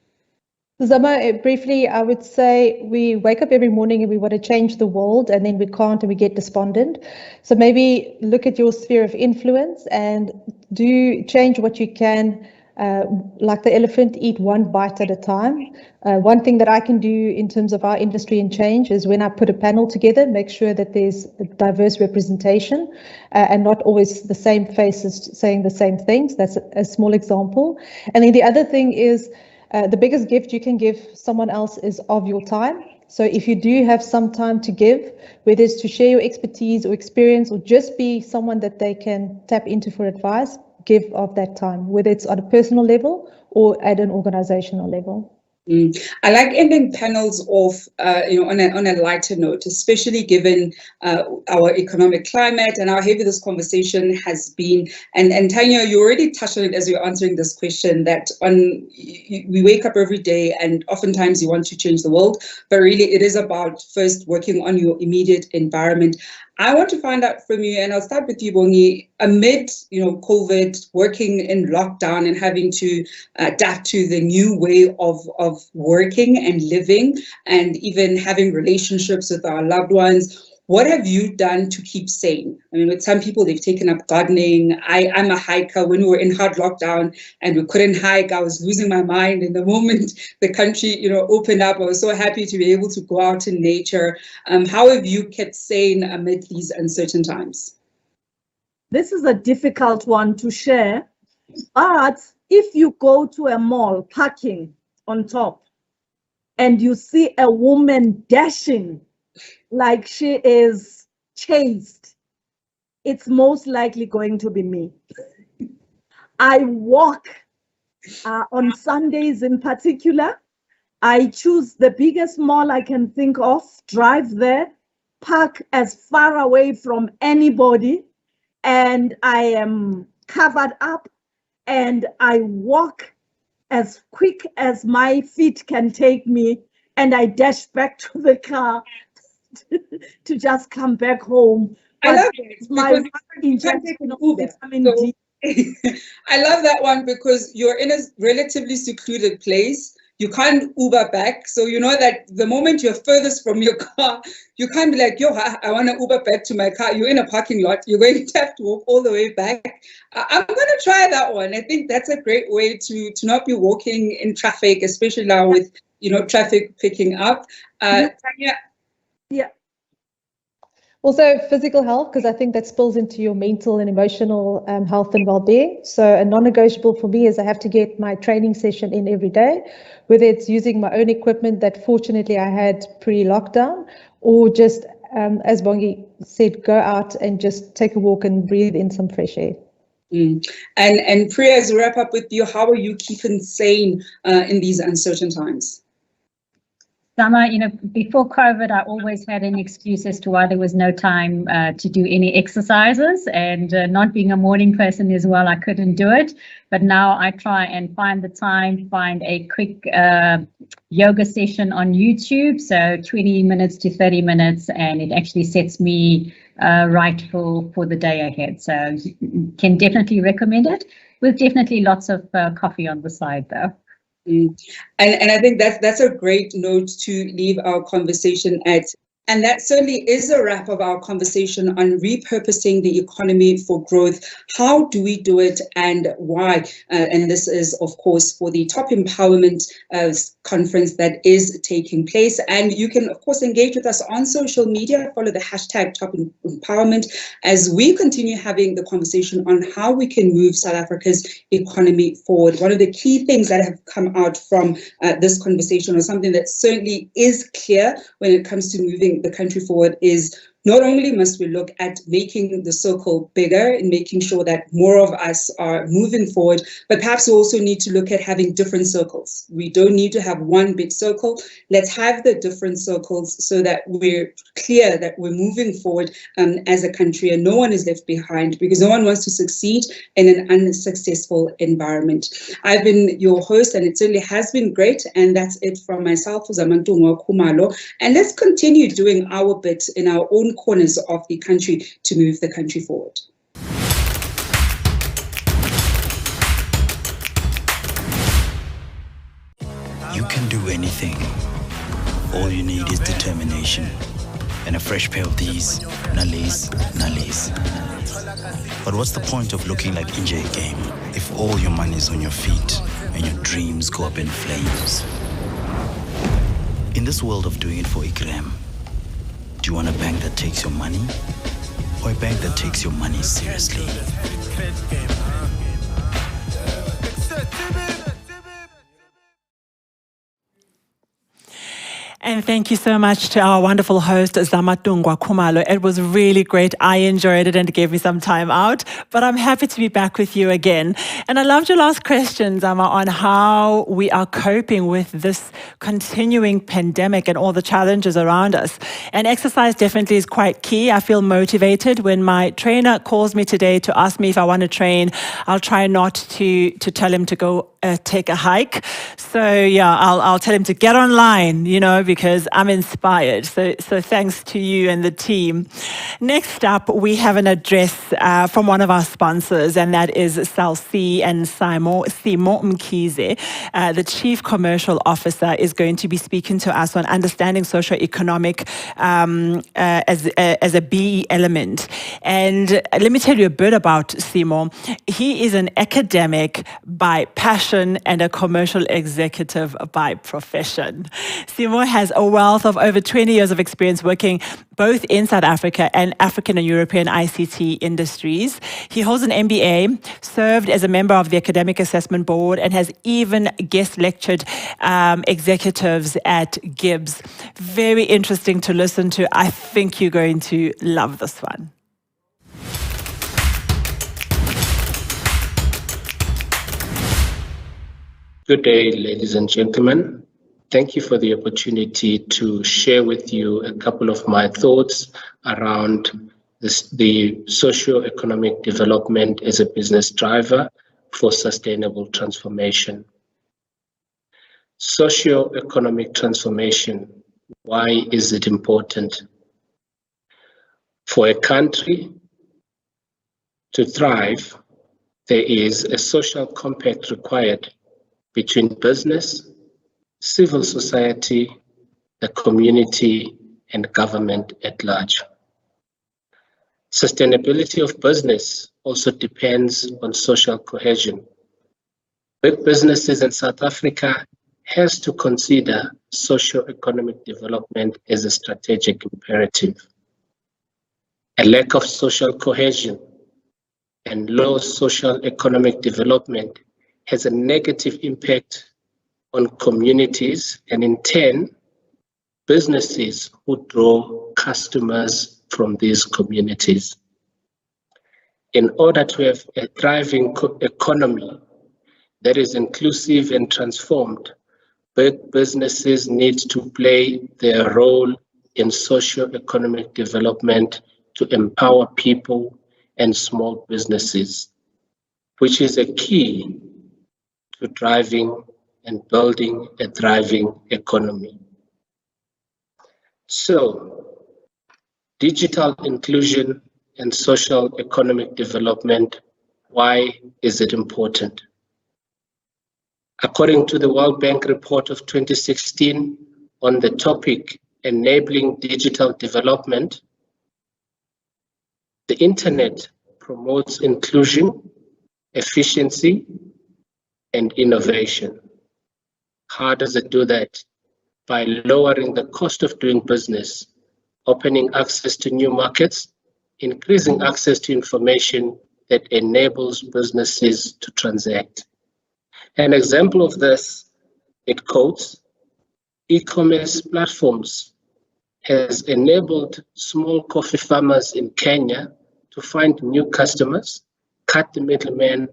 Zama, briefly, I would say we wake up every morning and we want to change the world, and then we can't and we get despondent. So maybe look at your sphere of influence and do change what you can. Like the elephant, eat one bite at a time. One thing that I can do in terms of our industry and change is when I put a panel together, make sure that there's diverse representation and not always the same faces saying the same things. That's a small example. And then the other thing is the biggest gift you can give someone else is of your time. So if you do have some time to give, whether it's to share your expertise or experience or just be someone that they can tap into for advice, give of that time, whether it's on a personal level or at an organizational level. I like ending panels off, on a lighter note, especially given our economic climate and how heavy this conversation has been. And Tanya, you already touched on it as you're answering this question, that we wake up every day and oftentimes you want to change the world, but really it is about first working on your immediate environment. I want to find out from you, and I'll start with you, Bongi, amid COVID, working in lockdown and having to adapt to the new way of working and living, and even having relationships with our loved ones. What have you done to keep sane? I mean, with some people, they've taken up gardening. I'm a hiker. When we were in hard lockdown and we couldn't hike, I was losing my mind. And the moment the country, opened up, I was so happy to be able to go out in nature. How have you kept sane amid these uncertain times? This is a difficult one to share But if you go to a mall, parking on top, and you see a woman dashing like she is chased, it's most likely going to be me. I walk on Sundays in particular. I choose the biggest mall I can think of, drive there, park as far away from anybody, and I am covered up, and I walk as quick as my feet can take me, and I dash back to the car to just come back home. I love it my injection of Uber. vitamin D. I love that one because you're in a relatively secluded place. You can't Uber back. So you know that the moment you're furthest from your car, you can't be like, yo, I want to Uber back to my car. You're in a parking lot. You're going to have to walk all the way back. I'm going to try that one. I think that's a great way to not be walking in traffic, especially now with, traffic picking up. Tanya? Yeah. Also, physical health, because I think that spills into your mental and emotional health and well-being. So a non-negotiable for me is I have to get my training session in every day, whether it's using my own equipment that fortunately I had pre-lockdown, or just, as Bongi said, go out and just take a walk and breathe in some fresh air. And Priya, as we wrap up with you, how are you keeping sane in these uncertain times? Zama, before COVID, I always had an excuse as to why there was no time to do any exercises, and not being a morning person as well, I couldn't do it. But now I try and find the time, find a quick yoga session on YouTube, so 20 minutes to 30 minutes, and it actually sets me right for the day ahead. So can definitely recommend it, with definitely lots of coffee on the side though. And I think that's a great note to leave our conversation at. And that certainly is a wrap of our conversation on repurposing the economy for growth. How do we do it and why? And this is, of course, for the Top Empowerment conference that is taking place. And you can, of course, engage with us on social media. Follow the hashtag Top Empowerment as we continue having the conversation on how we can move South Africa's economy forward. One of the key things that have come out from this conversation, or something that certainly is clear when it comes to moving the country forward, is not only must we look at making the circle bigger and making sure that more of us are moving forward, but perhaps we also need to look at having different circles. We don't need to have one big circle. Let's have the different circles so that we're clear that we're moving forward as a country, and no one is left behind, because no one wants to succeed in an unsuccessful environment. I've been your host, and it certainly has been great. And that's it from myself, Zamantungwa Khumalo. And let's continue doing our bit in our own corners of the country to move the country forward. You can do anything. All you need is determination and a fresh pair of these nallies. But what's the point of looking like Injay game if all your money is on your feet and your dreams go up in flames? In this world of doing it for Ikram, do you want a bank that takes your money, or a bank that takes your money seriously? And thank you so much to our wonderful host, Zamatungwa Khumalo. It was really great. I enjoyed it and it gave me some time out, but I'm happy to be back with you again. And I loved your last question, Zama, on how we are coping with this continuing pandemic and all the challenges around us. And exercise definitely is quite key. I feel motivated when my trainer calls me today to ask me if I want to train. I'll try not to tell him to go take a hike. So yeah, I'll tell him to get online, because I'm inspired. So thanks to you and the team. Next up, we have an address from one of our sponsors, and that is Salsi and Simo Mkize. The Chief Commercial Officer is going to be speaking to us on understanding socio-economic as a BE element. And let me tell you a bit about Simo. He is an academic by passion and a commercial executive by profession. Simo has has a wealth of over 20 years of experience working both in South Africa and African and European ICT industries. He holds an MBA, served as a member of the Academic Assessment Board, and has even guest lectured executives at Gibbs. Very interesting to listen to. I think you're going to love this one. Good day, ladies and gentlemen. Thank you for the opportunity to share with you a couple of my thoughts around the socio-economic development as a business driver for sustainable transformation. Socio-economic transformation, why is it important? For a country to thrive, there is a social compact required between business, civil society, the community, and government at large. Sustainability of business also depends on social cohesion. Big businesses in South Africa has to consider socio-economic development as a strategic imperative. A lack of social cohesion and low social economic development has a negative impact on communities and in turn, businesses who draw customers from these communities. In order to have a thriving economy that is inclusive and transformed, big businesses need to play their role in socio-economic development to empower people and small businesses, which is a key to driving and building a thriving economy. So, digital inclusion and social economic development, why is it important? According to the World Bank report of 2016 on the topic enabling digital development, the internet promotes inclusion, efficiency, and innovation. How does it do that? By lowering the cost of doing business, opening access to new markets, increasing access to information that enables businesses to transact. An example of this, it quotes, e-commerce platforms has enabled small coffee farmers in Kenya to find new customers, cut the middleman,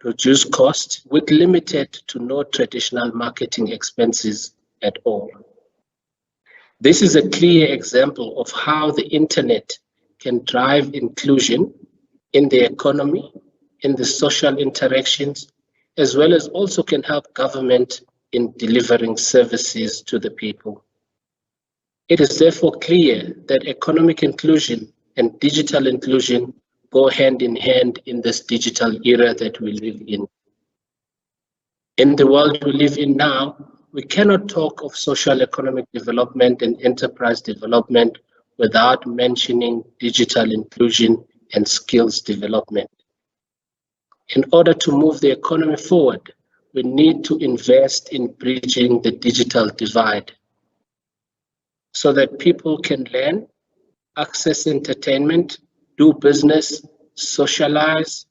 reduce costs with limited to no traditional marketing expenses at all. This is a clear example of how the internet can drive inclusion in the economy, in the social interactions, as well as also can help government in delivering services to the people. It is therefore clear that economic inclusion and digital inclusion go hand in hand in this digital era that we live in. In the world we live in now, we cannot talk of social economic development and enterprise development without mentioning digital inclusion and skills development. In order to move the economy forward, we need to invest in bridging the digital divide so that people can learn, access entertainment, do business, socialize,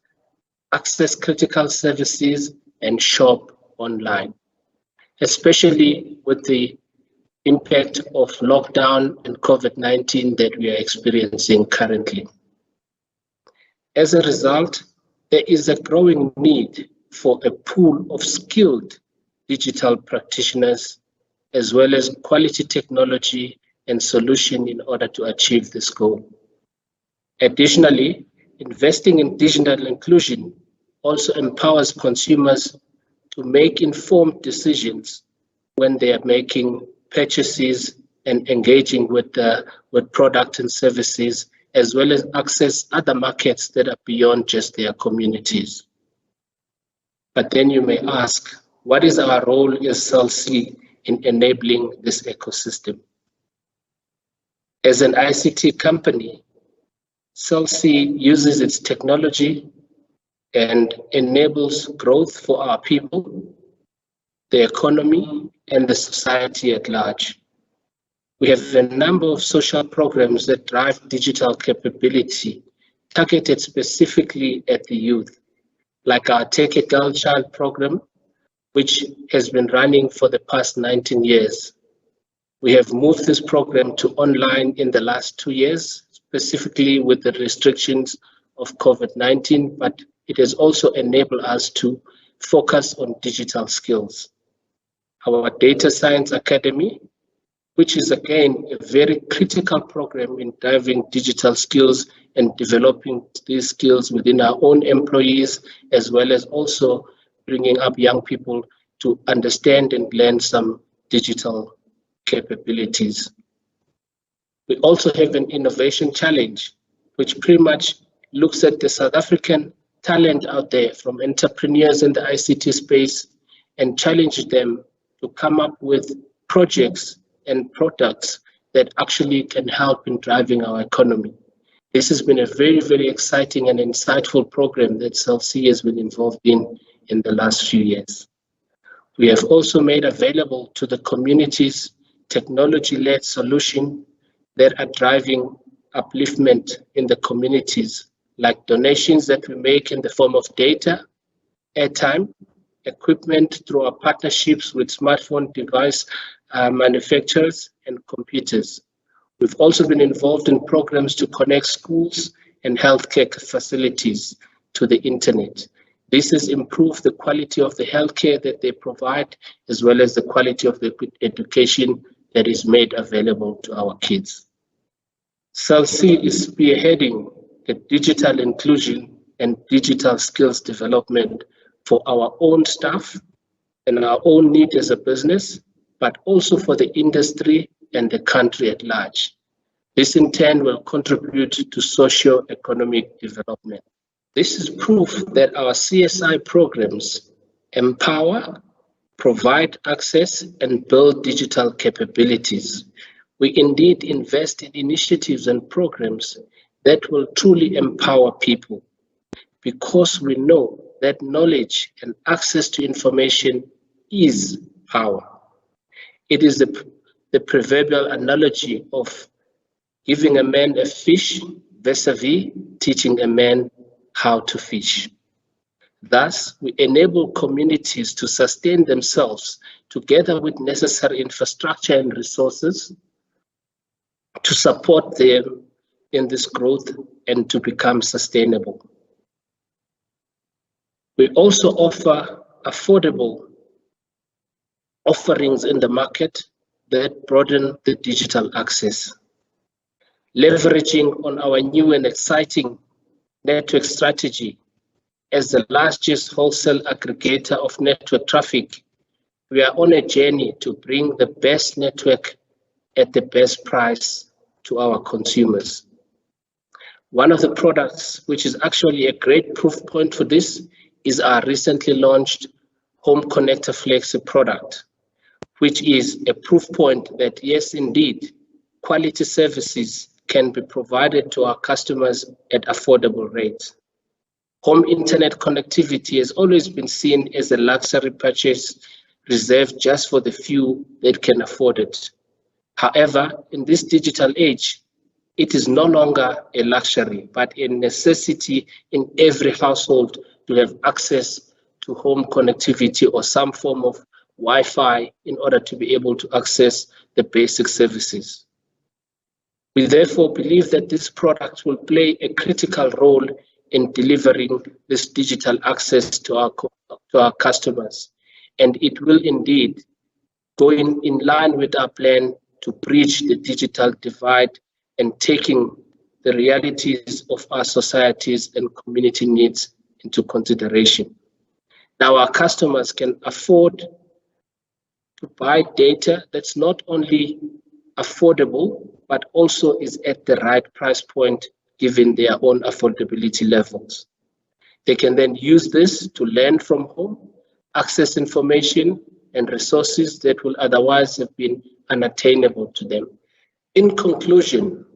access critical services, and shop online, especially with the impact of lockdown and COVID-19 that we are experiencing currently. As a result, there is a growing need for a pool of skilled digital practitioners, as well as quality technology and solution in order to achieve this goal. Additionally, investing in digital inclusion also empowers consumers to make informed decisions when they are making purchases and engaging with products and services, as well as access other markets that are beyond just their communities. But then you may ask, what is our role as CELC in enabling this ecosystem? As an ICT company, CELC uses its technology and enables growth for our people, the economy, and the society at large. We have a number of social programs that drive digital capability, targeted specifically at the youth, like our Take a Girl Child program, which has been running for the past 19 years. We have moved this program to online in the last 2 years, specifically with the restrictions of COVID-19, but it has also enabled us to focus on digital skills. Our Data Science Academy, which is again a very critical program in driving digital skills and developing these skills within our own employees, as well as also bringing up young people to understand and learn some digital capabilities. We also have an innovation challenge, which pretty much looks at the South African talent out there from entrepreneurs in the ICT space and challenge them to come up with projects and products that actually can help in driving our economy. This has been a very, very exciting and insightful program that CELC has been involved in the last few years. We have also made available to the communities technology-led solutions that are driving upliftment in the communities, like donations that we make in the form of data, airtime, equipment through our partnerships with smartphone device manufacturers and computers. We've also been involved in programs to connect schools and healthcare facilities to the internet. This has improved the quality of the healthcare that they provide, as well as the quality of the education that is made available to our kids. CELC is spearheading the digital inclusion and digital skills development for our own staff and our own need as a business, but also for the industry and the country at large. This in turn will contribute to socio-economic development. This is proof that our CSI programs empower, provide access, and build digital capabilities. We indeed invest in initiatives and programs that will truly empower people, because we know that knowledge and access to information is power. It is the proverbial analogy of giving a man a fish vis-a-vis teaching a man how to fish. Thus, we enable communities to sustain themselves together with necessary infrastructure and resources to support them in this growth and to become sustainable. We also offer affordable offerings in the market that broaden the digital access. Leveraging on our new and exciting network strategy as the largest wholesale aggregator of network traffic, we are on a journey to bring the best network at the best price to our consumers. One of the products, which is actually a great proof point for this, is our recently launched Home Connector Flexi product, which is a proof point that yes, indeed, quality services can be provided to our customers at affordable rates. Home internet connectivity has always been seen as a luxury purchase reserved just for the few that can afford it. However, in this digital age, it is no longer a luxury, but a necessity in every household to have access to home connectivity or some form of Wi-Fi in order to be able to access the basic services. We therefore believe that this product will play a critical role in delivering this digital access to our customers, and it will indeed go in line with our plan to bridge the digital divide and taking the realities of our societies and community needs into consideration. Now our customers can afford to buy data that's not only affordable, but also is at the right price point given their own affordability levels. They can then use this to learn from home, access information and resources that will otherwise have been unattainable to them. In conclusion,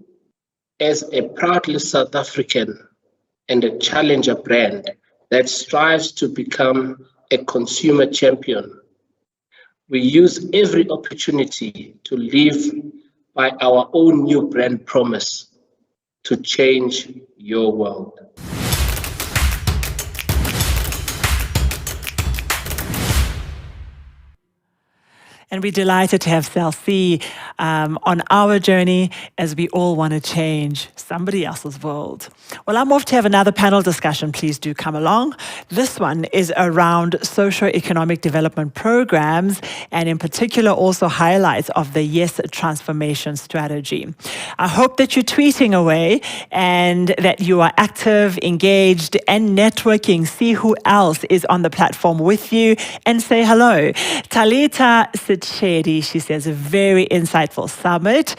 as a proudly South African and a challenger brand that strives to become a consumer champion, we use every opportunity to live by our own new brand promise to change your world. And we're delighted to have Celsi on our journey as we all want to change somebody else's world. Well, I'm off to have another panel discussion. Please do come along. This one is around socio-economic development programs, and in particular also highlights of the Yes Transformation Strategy. I hope that you're tweeting away and that you are active, engaged, and networking. See who else is on the platform with you and say hello. Talita Sitshedi, she says, a very insightful summit.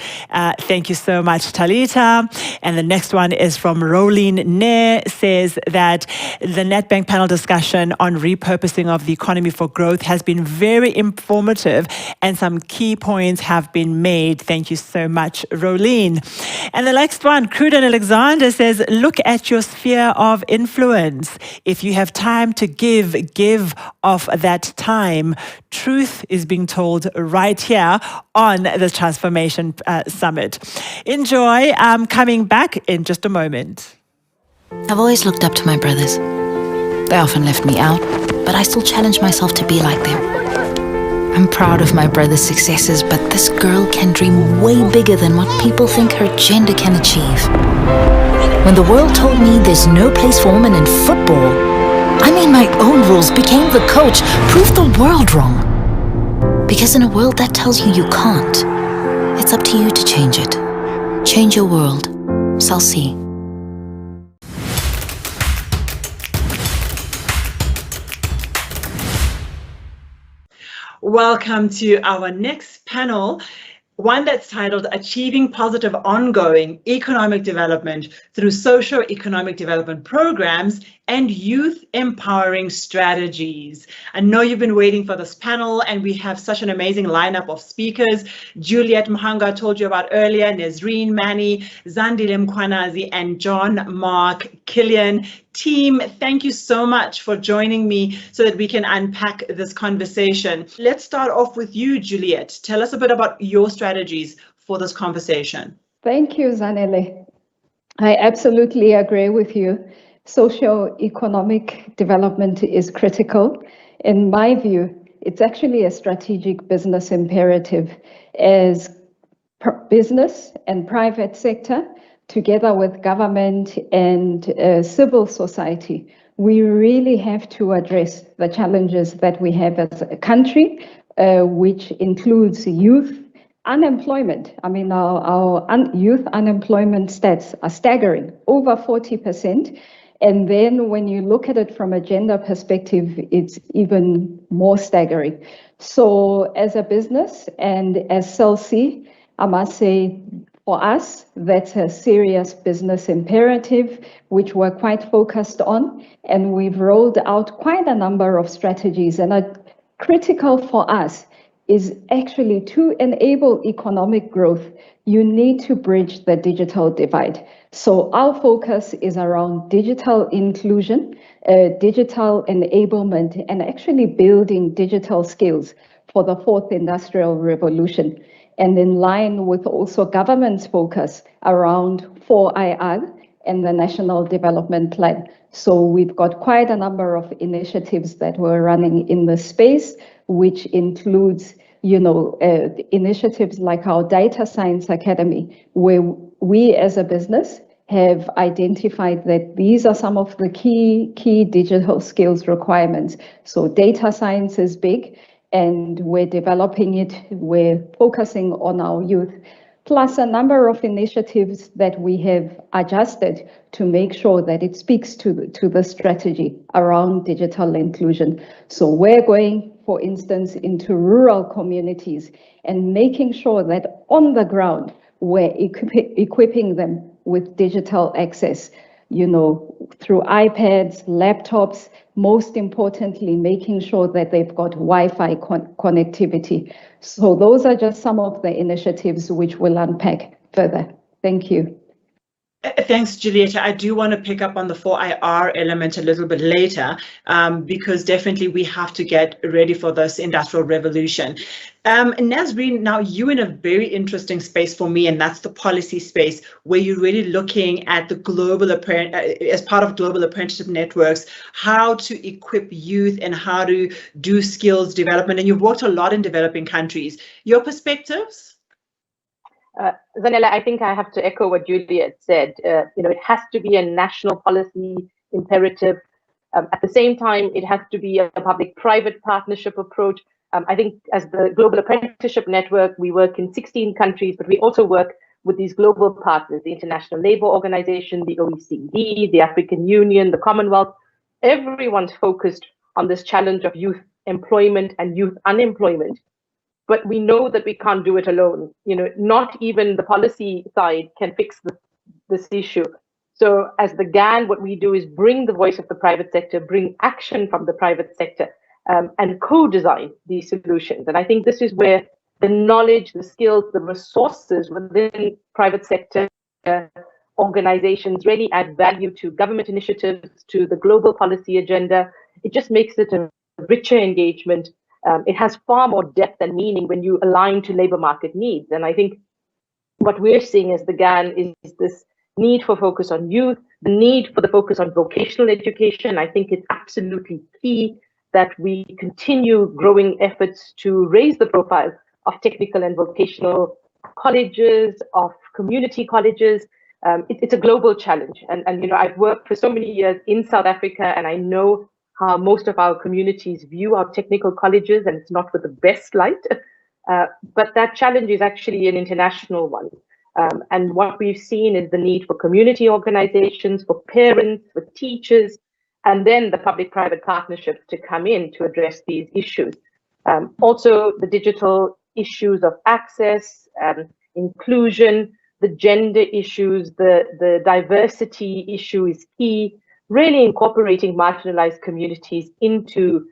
Thank you so much, Talita. And the next one is from Rolene Ne, says that the Nedbank panel discussion on repurposing of the economy for growth has been very informative and some key points have been made. Thank you so much, Rolene. And the next one, Cruden Alexander, says, look at your sphere of influence. If you have time to give of that time. Truth is being told right here on the Transformation Summit. Enjoy. I'm coming back in just a moment. I've always looked up to my brothers. They often left me out, but I still challenge myself to be like them. I'm proud of my brother's successes, but this girl can dream way bigger than what people think her gender can achieve. When the world told me there's no place for women in football, I made my own rules, became the coach, proved the world wrong. Because in a world that tells you you can't, it's up to you to change it. Change your world. Celsi. Welcome to our next panel, one that's titled Achieving Positive Ongoing Economic Development Through Socio-Economic Development Programs and Youth Empowering Strategies. I know you've been waiting for this panel, and we have such an amazing lineup of speakers. Juliet Mhanga told you about earlier, Nezreen Mani, Zandile Mkwanazi, and John Mark Killian. Team, thank you so much for joining me so that we can unpack this conversation. Let's start off with you, Juliet. Tell us a bit about your strategies for this conversation. Thank you, Zanele. I absolutely agree with you. Socio-economic development is critical. In my view, it's actually a strategic business imperative as business and private sector, together with government and civil society, we really have to address the challenges that we have as a country, which includes youth unemployment. I mean, our youth unemployment stats are staggering, over 40%. And then when you look at it from a gender perspective, it's even more staggering. So as a business and as Celsi, I must say, for us, that's a serious business imperative, which we're quite focused on. And we've rolled out quite a number of strategies. And critical for us is actually to enable economic growth, you need to bridge the digital divide. So our focus is around digital inclusion, digital enablement, and actually building digital skills for the fourth industrial revolution. And in line with also government's focus around 4IR and the National Development Plan. So we've got quite a number of initiatives that we're running in the space, which includes, initiatives like our Data Science Academy, where we as a business have identified that these are some of the key digital skills requirements. So data science is big, and we're developing it. We're focusing on our youth, plus a number of initiatives that we have adjusted to make sure that it speaks to the strategy around digital inclusion. So we're going, for instance, into rural communities and making sure that on the ground, we're equipping them with digital access, through iPads, laptops, most importantly, making sure that they've got Wi-Fi connectivity. So those are just some of the initiatives which we'll unpack further. Thank you. Thanks, Julieta. I do want to pick up on the 4IR element a little bit later, because definitely we have to get ready for this industrial revolution. Nazreen, now you're in a very interesting space for me, and that's the policy space, where you're really looking at the global, as part of global apprenticeship networks, how to equip youth and how to do skills development. And you've worked a lot in developing countries. Your perspectives? Zanele, I think I have to echo what Juliet said. It has to be a national policy imperative. At the same time, it has to be a public-private partnership approach. I think as the Global Apprenticeship Network, we work in 16 countries, but we also work with these global partners, the International Labour Organization, the OECD, the African Union, the Commonwealth. Everyone's focused on this challenge of youth employment and youth unemployment. But we know that we can't do it alone. Not even the policy side can fix this issue. So as the GAN, what we do is bring the voice of the private sector, bring action from the private sector, and co-design these solutions. And I think this is where the knowledge, the skills, the resources within private sector organizations really add value to government initiatives, to the global policy agenda. It just makes it a richer engagement. It has far more depth and meaning when you align to labor market needs. And I think what we're seeing as the GAN is this need for focus on youth, the need for the focus on vocational education. I think it's absolutely key that we continue growing efforts to raise the profile of technical and vocational colleges, of community colleges. It's a global challenge. And I've worked for so many years in South Africa, and I know how most of our communities view our technical colleges, and it's not with the best light. But that challenge is actually an international one. And what we've seen is the need for community organizations, for parents, for teachers, and then the public-private partnerships to come in to address these issues. Also, the digital issues of access, inclusion, the gender issues, the diversity issue is key. Really incorporating marginalized communities into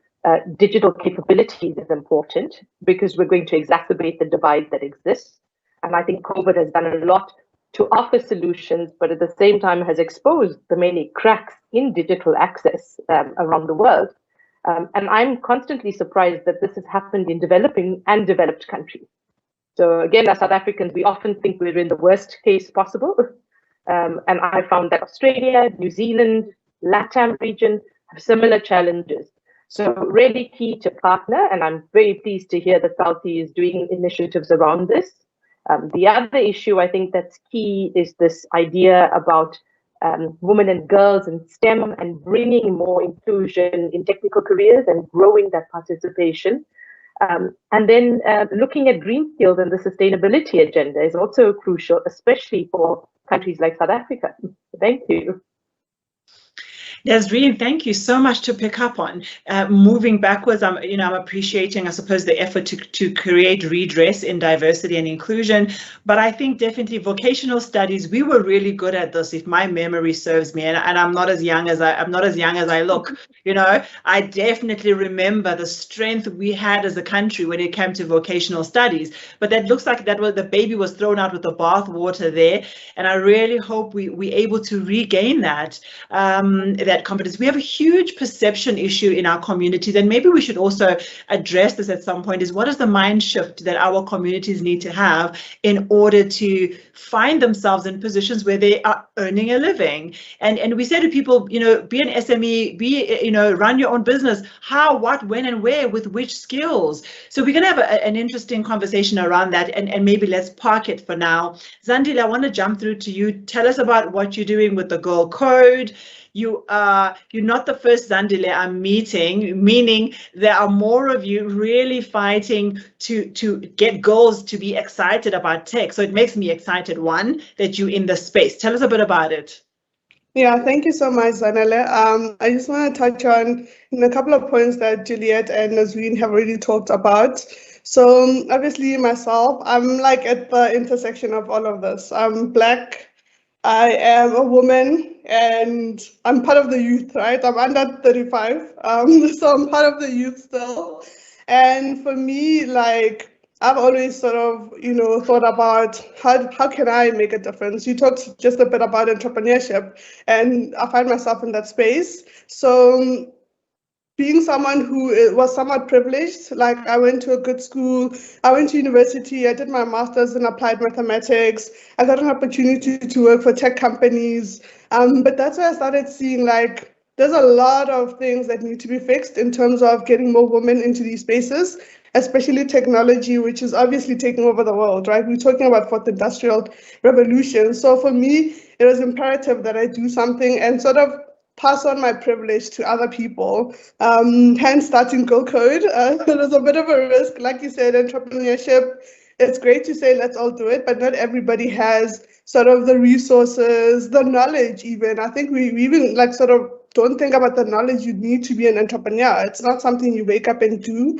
digital capabilities is important, because we're going to exacerbate the divide that exists. And I think COVID has done a lot to offer solutions, but at the same time has exposed the many cracks in digital access around the world. And I'm constantly surprised that this has happened in developing and developed countries. So again, as South Africans, we often think we're in the worst case possible. And I found that Australia, New Zealand, LATAM region have similar challenges. So really key to partner, and I'm very pleased to hear that Southie is doing initiatives around this. The other issue I think that's key is this idea about women and girls in STEM and bringing more inclusion in technical careers and growing that participation. And then looking at green skills and the sustainability agenda is also crucial, especially for countries like South Africa. Thank you. Nazreen, thank you so much to pick up on. Moving backwards, I'm appreciating, I suppose, the effort to create redress in diversity and inclusion. But I think definitely vocational studies, we were really good at this, if my memory serves me. And I'm not as young as I look. I definitely remember the strength we had as a country when it came to vocational studies. But that looks like the baby was thrown out with the bathwater there. And I really hope we're able to regain that competence. We have a huge perception issue in our communities, and maybe we should also address this at some point, is what is the mind shift that our communities need to have in order to find themselves in positions where they are earning a living. And we say to people, be an SME, run your own business. How, what, when, and where, with which skills? So we're going to have an interesting conversation around that, and maybe let's park it for now. Zandile, I want to jump through to you. Tell us about what you're doing with the Girl Code. You're not the first Zandile I'm meeting, meaning there are more of you really fighting to get girls to be excited about tech. So it makes me excited, one, that you're in the space. Tell us a bit about it. Yeah, thank you so much, Zanele. I just want to touch on a couple of points that Juliet and Nazreen have already talked about. So obviously myself, I'm like at the intersection of all of this. I'm Black, I am a woman, and I'm part of the youth, right? I'm under 35, so I'm part of the youth still. And for me, like, I've always sort of, thought about how can I make a difference? You talked just a bit about entrepreneurship, and I find myself in that space. So being someone who was somewhat privileged, like I went to a good school, I went to university, I did my master's in applied mathematics, I got an opportunity to work for tech companies. But that's where I started seeing like there's a lot of things that need to be fixed in terms of getting more women into these spaces, especially technology, which is obviously taking over the world, right? We're talking about fourth industrial revolution. So for me, it was imperative that I do something and sort of pass on my privilege to other people. Hence starting Go Code. It was a bit of a risk. Like you said, entrepreneurship, it's great to say let's all do it, but not everybody has sort of the resources, the knowledge even. I think we even like sort of don't think about the knowledge you need to be an entrepreneur. It's not something you wake up and do.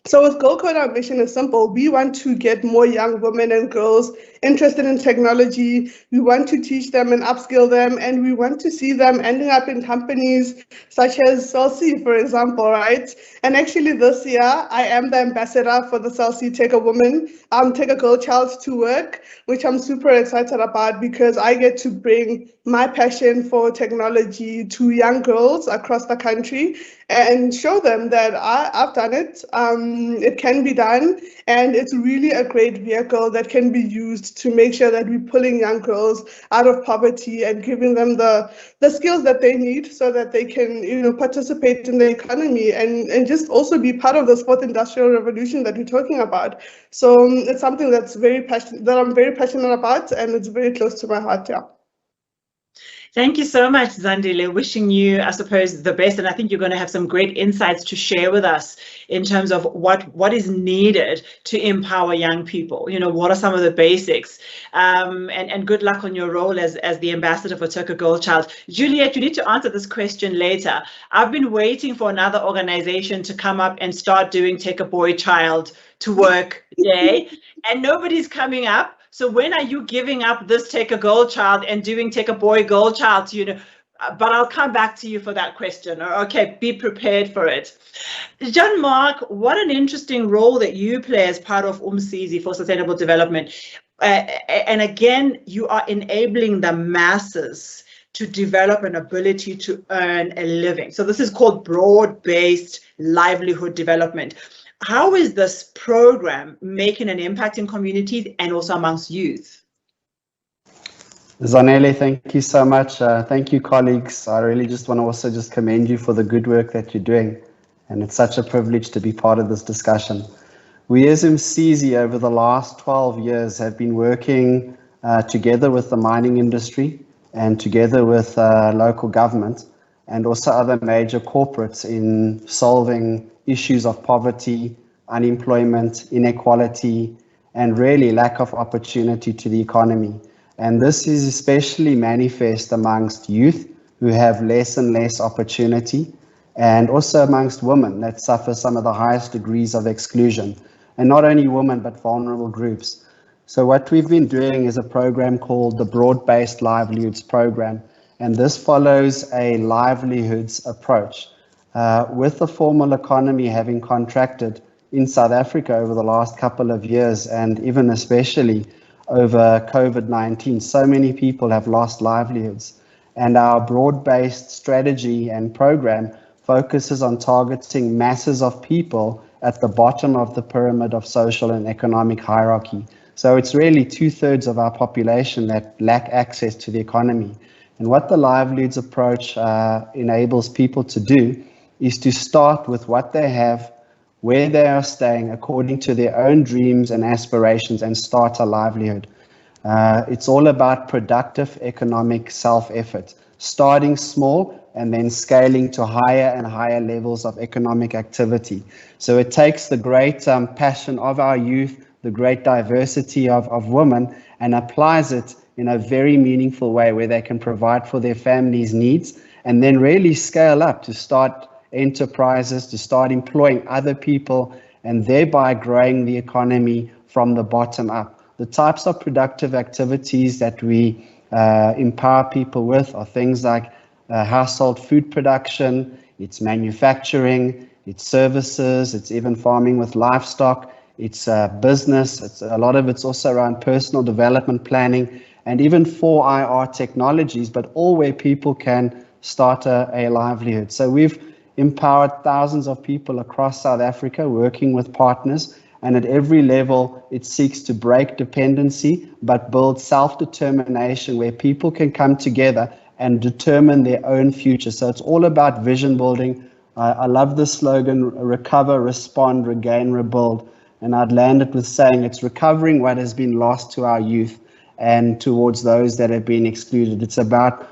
So with Go Code, our mission is simple. We want to get more young women and girls interested in technology. We want to teach them and upskill them, and we want to see them ending up in companies such as Celsi, for example, right? And actually this year, I am the ambassador for the Celsi Take a Woman, Take a Girl Child to Work, which I'm super excited about because I get to bring my passion for technology to young girls across the country and show them that I've done it. It can be done, and it's really a great vehicle that can be used to make sure that we're pulling young girls out of poverty and giving them the skills that they need so that they can, participate in the economy and just also be part of this fourth industrial revolution that we're talking about. So it's something that I'm very passionate about, and it's very close to my heart. Yeah. Thank you so much, Zandile. Wishing you, I suppose, the best. And I think you're going to have some great insights to share with us in terms of what is needed to empower young people. What are some of the basics? And good luck on your role as the ambassador for Take a Girl Child. Juliet, you need to answer this question later. I've been waiting for another organization to come up and start doing Take a Boy Child to Work Day, and nobody's coming up. So when are you giving up this Take a Girl Child and doing Take a Boy Girl Child? But I'll come back to you for that question. Okay, be prepared for it. Jean-Marc, what an interesting role that you play as part of Umsizi for Sustainable Development. And again, you are enabling the masses to develop an ability to earn a living. So this is called broad-based livelihood development. How is this program making an impact in communities and also amongst youth? Zanele, thank you so much. Thank you, colleagues. I really just want to also just commend you for the good work that you're doing. And it's such a privilege to be part of this discussion. We as Umsizi over the last 12 years have been working together with the mining industry and together with local government and also other major corporates in solving issues of poverty, unemployment, inequality, and really lack of opportunity to the economy. And this is especially manifest amongst youth who have less and less opportunity, and also amongst women that suffer some of the highest degrees of exclusion, and not only women, but vulnerable groups. So what we've been doing is a program called the Broad-Based Livelihoods Program, and this follows a livelihoods approach. With the formal economy having contracted in South Africa over the last couple of years, and even especially over COVID-19, so many people have lost livelihoods. And our broad-based strategy and program focuses on targeting masses of people at the bottom of the pyramid of social and economic hierarchy. So it's really 2/3 of our population that lack access to the economy. And what the livelihoods approach enables people to do is to start with what they have, where they are staying according to their own dreams and aspirations, and start a livelihood. It's all about productive economic self-effort, starting small and then scaling to higher and higher levels of economic activity. So it takes the great passion of our youth, the great diversity of women, and applies it in a very meaningful way where they can provide for their families' needs and then really scale up to start enterprises, to start employing other people, and thereby growing the economy from the bottom up. The types of productive activities that we empower people with are things like household food production, it's manufacturing, it's services, it's even farming with livestock, it's business, it's a lot of it's also around personal development planning, and even 4IR technologies, but all where people can start a livelihood. So we've empowered thousands of people across South Africa working with partners, and at every level it seeks to break dependency but build self-determination where people can come together and determine their own future. So it's all about vision building. I love the slogan, recover, respond, regain, rebuild. And I'd land it with saying it's recovering what has been lost to our youth and towards those that have been excluded. It's about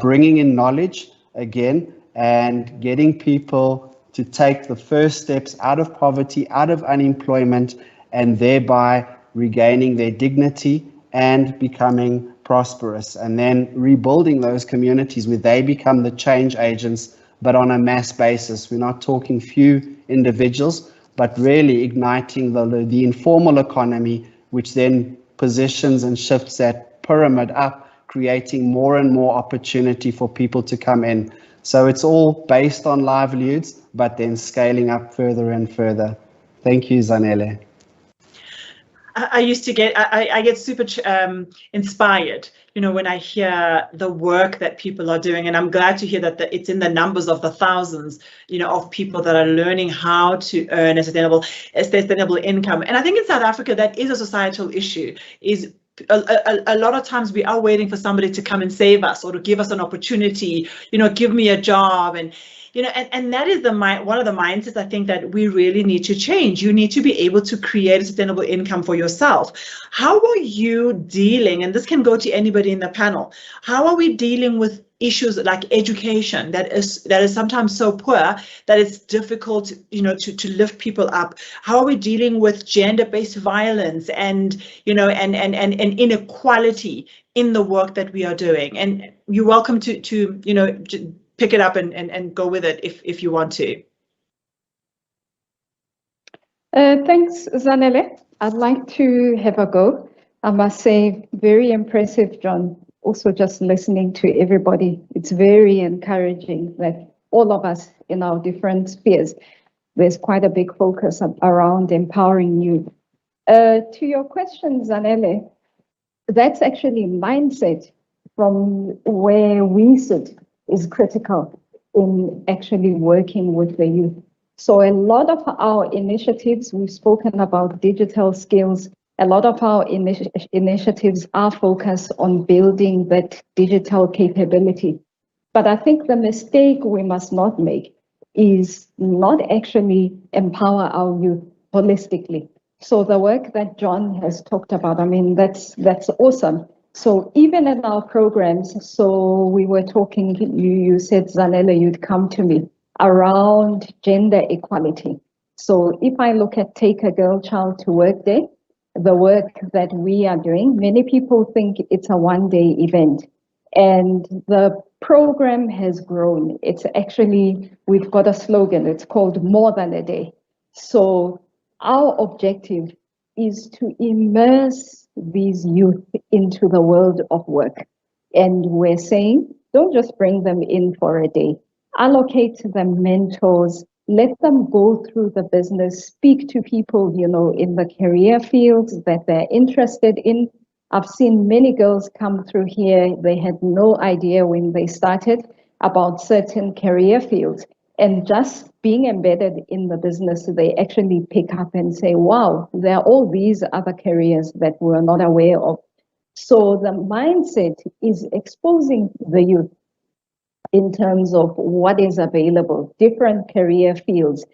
bringing in knowledge again and getting people to take the first steps out of poverty, out of unemployment, and thereby regaining their dignity and becoming prosperous, and then rebuilding those communities where they become the change agents, but on a mass basis. We're not talking few individuals, but really igniting the informal economy, which then positions and shifts that pyramid up, creating more and more opportunity for people to come in. So it's all based on livelihoods, but then scaling up further and further. Thank you, Zanele. I get super inspired, when I hear the work that people are doing, and I'm glad to hear that it's in the numbers of the thousands, of people that are learning how to earn a sustainable income. And I think in South Africa, that is a societal issue. Is a lot of times we are waiting for somebody to come and save us or to give us an opportunity, give me a job. And and that is one of the mindsets I think that we really need to change. You need to be able to create a sustainable income for yourself. How are you dealing, and this can go to anybody in the panel, how are we dealing with issues like education that is sometimes so poor that it's difficult, to lift people up? How are we dealing with gender-based violence and and inequality in the work that we are doing? And you're welcome to pick it up and go with it if you want to. Thanks, Zanele. I'd like to have a go. I must say, very impressive, John. Also, just listening to everybody, it's very encouraging that all of us in our different spheres, there's quite a big focus around empowering youth. To your question, Zanele, that's actually mindset from where we sit is critical in actually working with the youth. So a lot of our initiatives, we've spoken about digital skills, a lot of our initiatives are focused on building that digital capability. But I think the mistake we must not make is not actually empower our youth holistically. So the work that John has talked about, that's awesome. So even in our programs, so we were talking, you said, Zanele, you'd come to me around gender equality. So if I look at Take a Girl Child to Work Day, the work that we are doing, many people think it's a one-day event. And the program has grown. It's actually, we've got a slogan, it's called More Than a Day. So our objective is to immerse these youth into the world of work. And we're saying, don't just bring them in for a day. Allocate them mentors, let them go through the business, speak to people, in the career fields that they're interested in. I've seen many girls come through here, they had no idea when they started about certain career fields. And just being embedded in the business, they actually pick up and say, wow, there are all these other careers that we're not aware of. So the mindset is exposing the youth in terms of what is available, different career fields.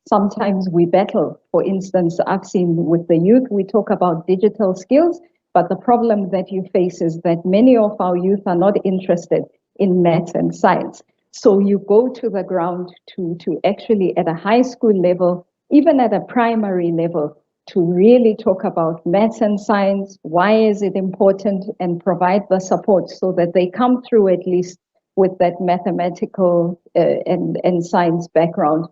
Sometimes we battle. For instance, I've seen with the youth, we talk about digital skills, but the problem that you face is that many of our youth are not interested in maths and science. So you go to the ground to actually at a high school level, even at a primary level, to really talk about maths and science, why is it important, and provide the support so that they come through at least with that mathematical and science background.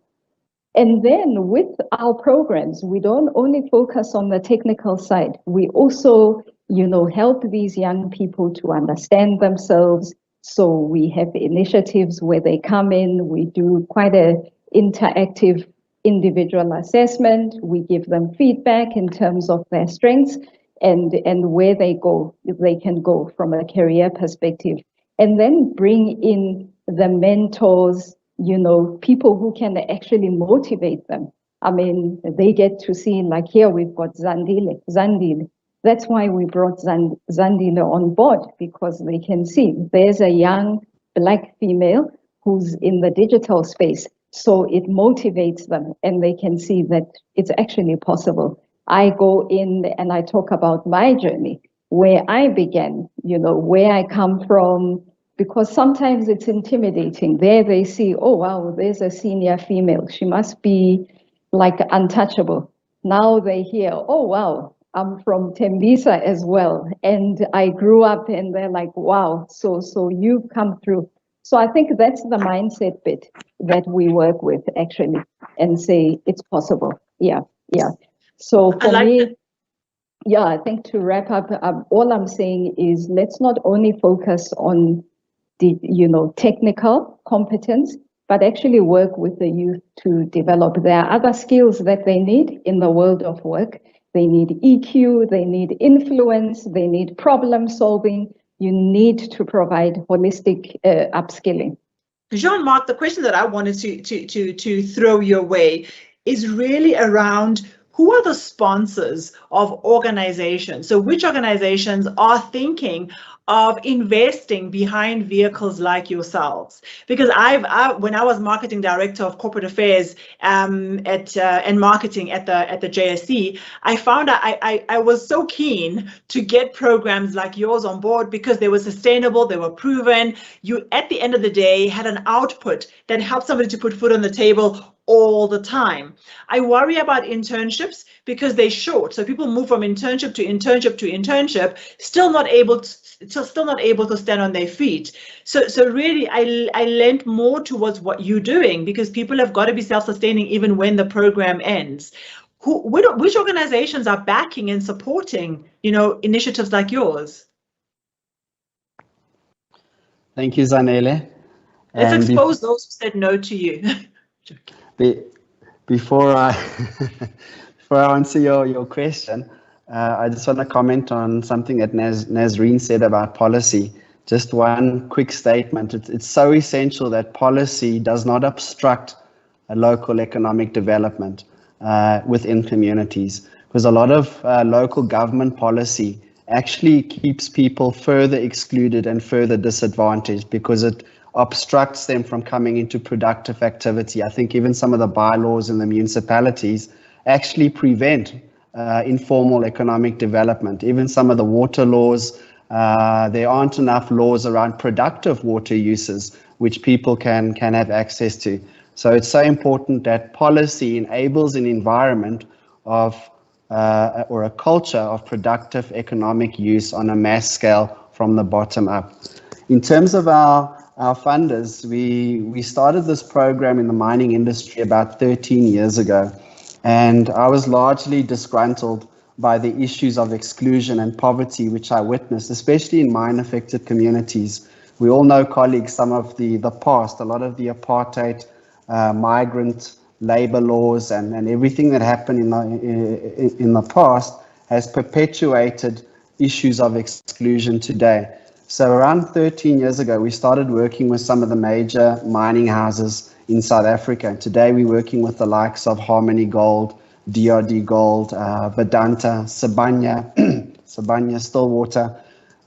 And then with our programs, we don't only focus on the technical side, we also help these young people to understand themselves, So we have initiatives where they come in, we do quite a interactive individual assessment, we give them feedback in terms of their strengths and where they can go from a career perspective, and then bring in the mentors, people who can actually motivate them. I mean, they get to see, like here we've got Zandile. That's why we brought Zandile on board, because they can see there's a young Black female who's in the digital space. So it motivates them and they can see that it's actually possible. I go in and I talk about my journey, where I began, where I come from, because sometimes it's intimidating. There they see, oh, wow, there's a senior female. She must be like untouchable. Now they hear, oh, wow, I'm from Tembisa as well. And I grew up, and they're like, wow, so you've come through. So I think that's the mindset bit that we work with, actually, and say it's possible. Yeah. So for me, I think to wrap up, all I'm saying is let's not only focus on the technical competence, but actually work with the youth to develop. There are other skills that they need in the world of work. They need EQ, they need influence, they need problem solving. You need to provide holistic upskilling. Jean-Marc, the question that I wanted to throw your way is really around who are the sponsors of organizations? So which organizations are thinking of investing behind vehicles like yourselves? Because when I was marketing director of corporate affairs and marketing at the JSE, I found I was so keen to get programs like yours on board because they were sustainable, they were proven. You, at the end of the day, had an output that helped somebody to put food on the table all the time. I worry about internships because they're short. So people move from internship to internship to internship, still not able to stand on their feet. So really, I lent more towards what you're doing, because people have got to be self-sustaining even when the program ends. Which organizations are backing and supporting, initiatives like yours? Thank you, Zanele. Let's expose those who said no to you. Before I answer your question, I just want to comment on something that Nazreen said about policy. Just one quick statement. It's so essential that policy does not obstruct a local economic development within communities, because a lot of local government policy actually keeps people further excluded and further disadvantaged because it obstructs them from coming into productive activity. I think even some of the bylaws in the municipalities actually prevent informal economic development. Even some of the water laws, there aren't enough laws around productive water uses which people can have access to. So it's so important that policy enables an environment of or a culture of productive economic use on a mass scale from the bottom up. In terms of our funders, we started this program in the mining industry about 13 years ago, and I was largely disgruntled by the issues of exclusion and poverty which I witnessed, especially in mine-affected communities. We all know, colleagues, some of the past, a lot of the apartheid, migrant labor laws and everything that happened in the past has perpetuated issues of exclusion today. So around 13 years ago, we started working with some of the major mining houses in South Africa. And today we're working with the likes of Harmony Gold, DRD Gold, Vedanta, Sibanye, Stillwater.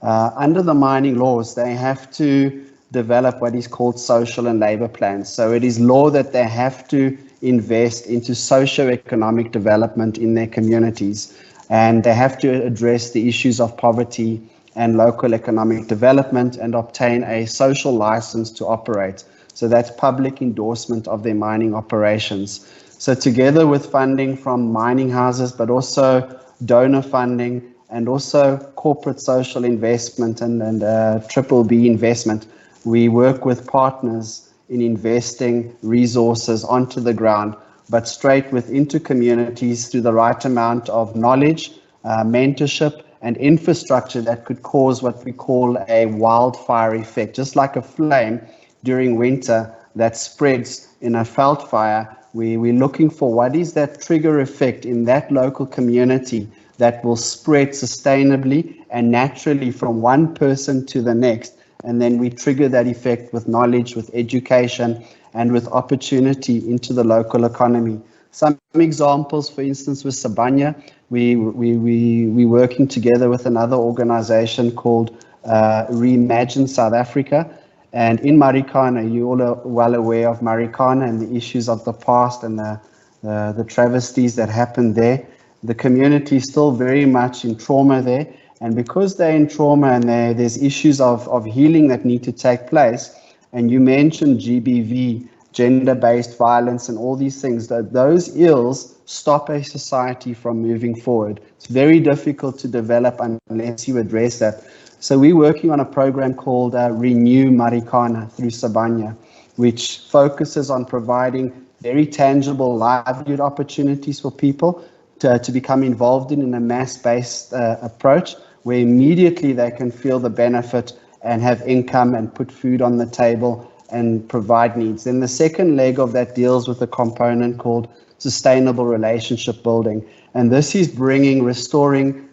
Under the mining laws, they have to develop what is called social and labor plans. So it is law that they have to invest into socio-economic development in their communities. And they have to address the issues of poverty and local economic development and obtain a social license to operate. So that's public endorsement of their mining operations. So together with funding from mining houses, but also donor funding and also corporate social investment and BBBEE investment, we work with partners in investing resources onto the ground, but straight into communities through the right amount of knowledge, mentorship, and infrastructure that could cause what we call a wildfire effect, just like a flame during winter that spreads in a veld fire. We're looking for what is that trigger effect in that local community that will spread sustainably and naturally from one person to the next. And then we trigger that effect with knowledge, with education, and with opportunity into the local economy. Some examples, for instance, with Sabanya, we're working together with another organization called Reimagine South Africa. And in Marikana, you all are well aware of Marikana and the issues of the past and the travesties that happened there. The community is still very much in trauma there. And because they're in trauma and there's issues of healing that need to take place, and you mentioned GBV, gender-based violence and all these things, those ills stop a society from moving forward. It's very difficult to develop unless you address that. So we're working on a program called Renew Marikana through Sabanya, which focuses on providing very tangible livelihood opportunities for people to become involved in a mass-based approach, where immediately they can feel the benefit and have income and put food on the table and provide needs. Then the second leg of that deals with a component called sustainable relationship building. And this is restoring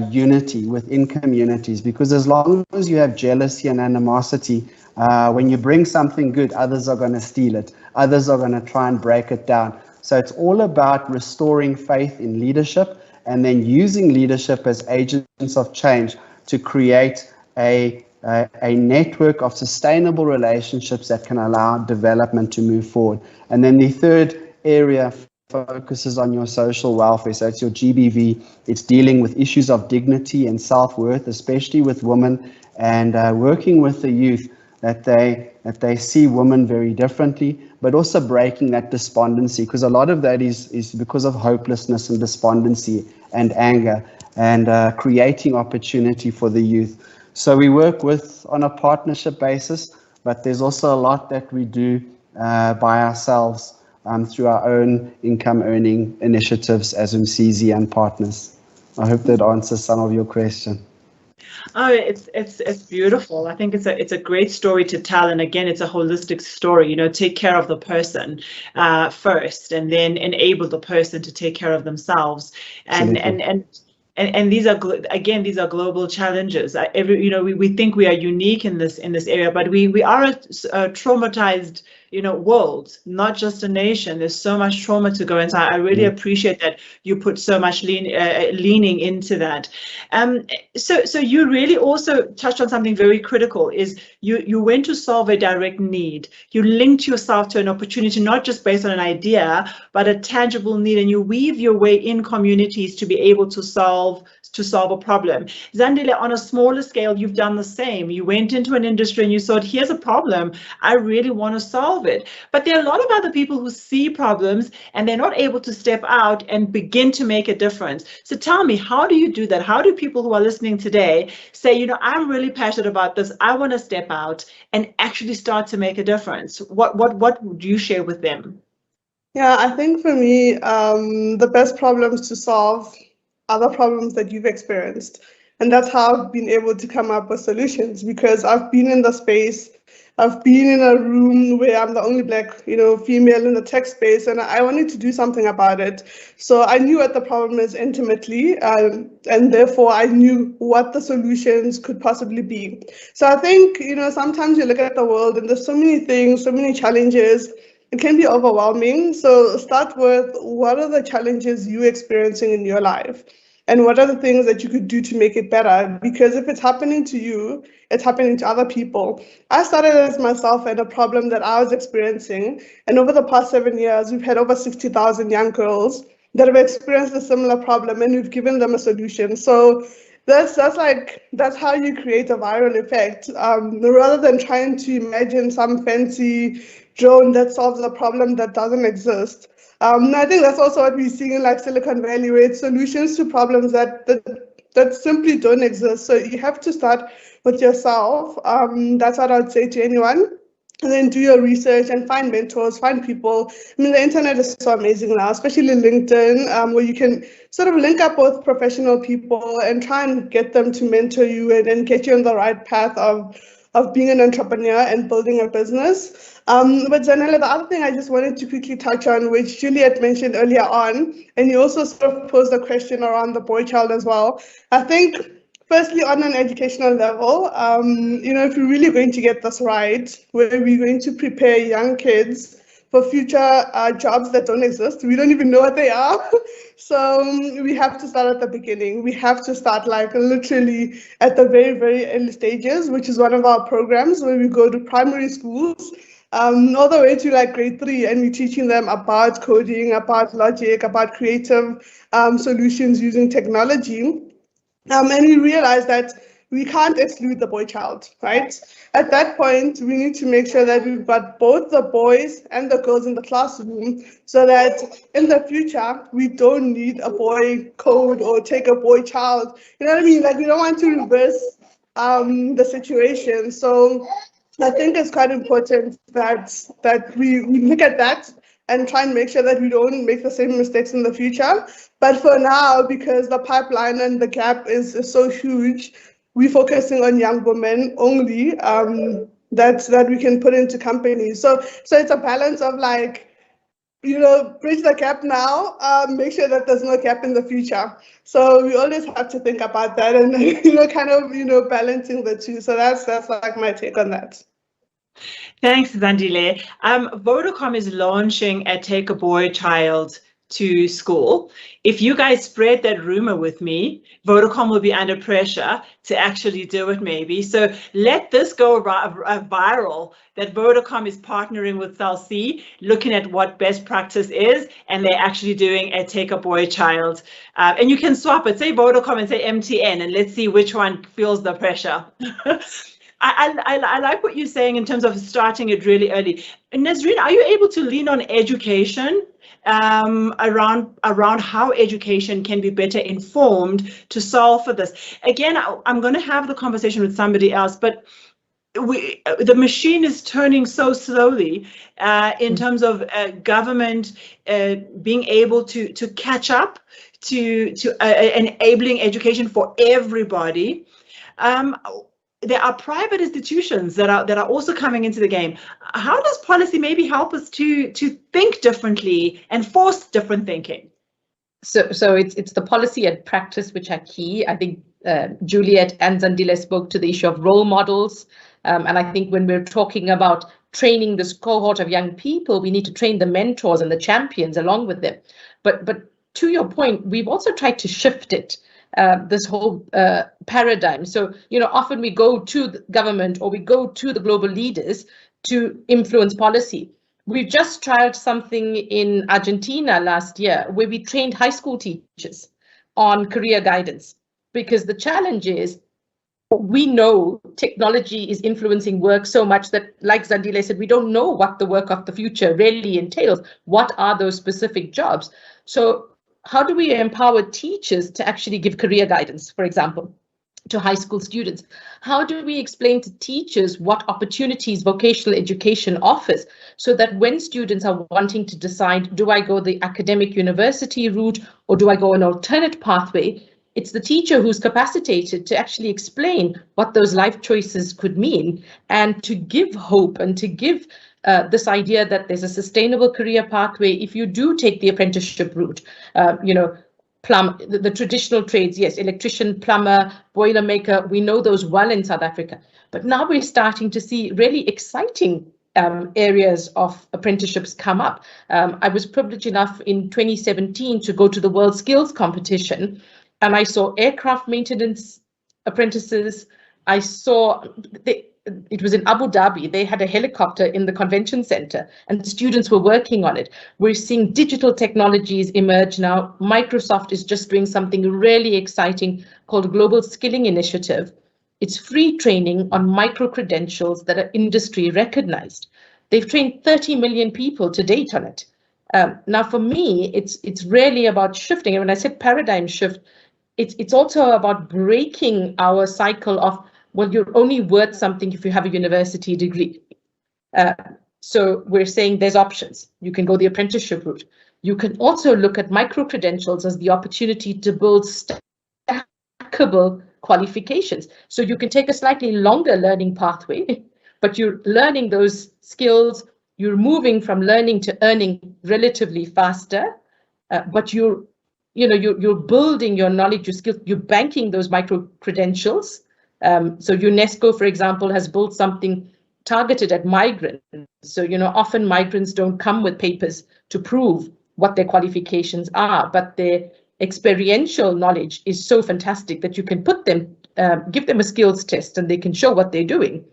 unity within communities, because as long as you have jealousy and animosity, when you bring something good, others are going to steal it. Others are going to try and break it down. So it's all about restoring faith in leadership and then using leadership as agents of change to create a network of sustainable relationships that can allow development to move forward. And then the third area focuses on your social welfare. So it's your GBV. It's dealing with issues of dignity and self-worth, especially with women, and working with the youth that they see women very differently, but also breaking that despondency, because a lot of that is because of hopelessness and despondency and anger, and creating opportunity for the youth. So we work on a partnership basis, but there's also a lot that we do by ourselves through our own income earning initiatives as Umsizi and partners. I hope that answers some of your question. Oh, it's beautiful. I think it's a great story to tell, and again, it's a holistic story. Take care of the person first, and then enable the person to take care of themselves. And these are global challenges. We think we are unique in this area, but we are a traumatized world, not just a nation. There's so much trauma to go into. I really appreciate that you put so much leaning into that. So you really also touched on something very critical. Is you went to solve a direct need. You linked yourself to an opportunity, not just based on an idea, but a tangible need, and you weave your way in communities to be able to solve a problem. Zandile, on a smaller scale, you've done the same. You went into an industry and you thought, here's a problem, I really want to solve it. But there are a lot of other people who see problems and they're not able to step out and begin to make a difference. So tell me, how do you do that? How do people who are listening today say, I'm really passionate about this, I want to step out and actually start to make a difference? What would you share with them? Yeah, I think for me, the best problems to solve are the problems that you've experienced. And that's how I've been able to come up with solutions, because I've been in the space, I've been in a room where I'm the only Black, female in the tech space, and I wanted to do something about it. So I knew what the problem is intimately, and therefore I knew what the solutions could possibly be. So I think, sometimes you look at the world and there's so many things, so many challenges, it can be overwhelming. So start with, what are the challenges you're experiencing in your life? And what are the things that you could do to make it better? Because if it's happening to you, it's happening to other people. I started as myself at a problem that I was experiencing. And over the past 7 years, we've had over 60,000 young girls that have experienced a similar problem, and we've given them a solution. So that's how you create a viral effect. Rather than trying to imagine some fancy drone that solves a problem that doesn't exist. I think that's also what we're seeing in Silicon Valley, where it's solutions to problems that simply don't exist. So you have to start with yourself. That's what I would say to anyone. and then do your research and find mentors, find people. I mean, the internet is so amazing now, especially LinkedIn, where you can sort of link up with professional people and try and get them to mentor you and get you on the right path of being an entrepreneur and building a business. But Zanele, the other thing I just wanted to quickly touch on, which Juliet mentioned earlier on, and you also sort of posed a question around the boy child as well. I think, firstly, on an educational level, if we're really going to get this right, where we're going to prepare young kids for future jobs that don't exist, we don't even know what they are. So we have to start at the beginning. We have to start like literally at the very, very early stages, which is one of our programs where we go to primary schools all the way to like grade 3, and we're teaching them about coding, about logic, about creative solutions using technology. And we realize that we can't exclude the boy child, right? At that point, we need to make sure that we've got both the boys and the girls in the classroom so that in the future, we don't need a boy code or take a boy child. You know what I mean? Like, we don't want to reverse the situation. So I think it's quite important that we look at that and try and make sure that we don't make the same mistakes in the future. But for now, because the pipeline and the gap is so huge, we're focusing on young women only that we can put into companies. So it's a balance of like, bridge the gap now, make sure that there's no gap in the future. So we always have to think about that and balancing the two. So that's like my take on that. Thanks, Zandile. Vodacom is launching a Take a Boy Child to School. If you guys spread that rumor with me, Vodacom will be under pressure to actually do it maybe. So let this go viral, that Vodacom is partnering with Cell C, looking at what best practice is, and they're actually doing a Take a Boy Child. And you can swap it, say Vodacom and say MTN, and let's see which one feels the pressure. I like what you're saying in terms of starting it really early. And Nazreen, are you able to lean on education around how education can be better informed to solve for this? Again, I'm going to have the conversation with somebody else, but the machine is turning so slowly in terms of government being able to catch up to enabling education for everybody. There are private institutions that are also coming into the game. How does policy maybe help us to think differently and force different thinking? So it's the policy and practice which are key. I think Juliet and Zandile spoke to the issue of role models. And I think when we're talking about training this cohort of young people, we need to train the mentors and the champions along with them. But to your point, we've also tried to shift it. This whole paradigm. So, often we go to the government or we go to the global leaders to influence policy. We've just tried something in Argentina last year where we trained high school teachers on career guidance, because the challenge is we know technology is influencing work so much that, like Zandile said, we don't know what the work of the future really entails. What are those specific jobs? So how do we empower teachers to actually give career guidance, for example, to high school students? How do we explain to teachers what opportunities vocational education offers so that when students are wanting to decide, do I go the academic university route or do I go an alternate pathway, it's the teacher who's capacitated to actually explain what those life choices could mean and to give hope and to give this idea that there's a sustainable career pathway if you do take the apprenticeship route. The traditional trades, yes, electrician, plumber, boiler maker, we know those well in South Africa. But now we're starting to see really exciting areas of apprenticeships come up. I was privileged enough in 2017 to go to the World Skills Competition, and I saw aircraft maintenance apprentices. I saw it was in Abu Dhabi. They had a helicopter in the convention center and students were working on it. We're seeing digital technologies emerge now. Microsoft is just doing something really exciting called Global Skilling Initiative. It's free training on micro-credentials that are industry recognized. They've trained 30 million people to date on it. Now, for me, it's really about shifting. And when I said paradigm shift, it's also about breaking our cycle of, well, you're only worth something if you have a university degree. So we're saying there's options. You can go the apprenticeship route. You can also look at micro-credentials as the opportunity to build stackable qualifications. So you can take a slightly longer learning pathway, but you're learning those skills. You're moving from learning to earning relatively faster, but you're building your knowledge, your skills, you're banking those micro-credentials. So UNESCO, for example, has built something targeted at migrants. So, often migrants don't come with papers to prove what their qualifications are, but their experiential knowledge is so fantastic that you can put them, give them a skills test and they can show what they're doing.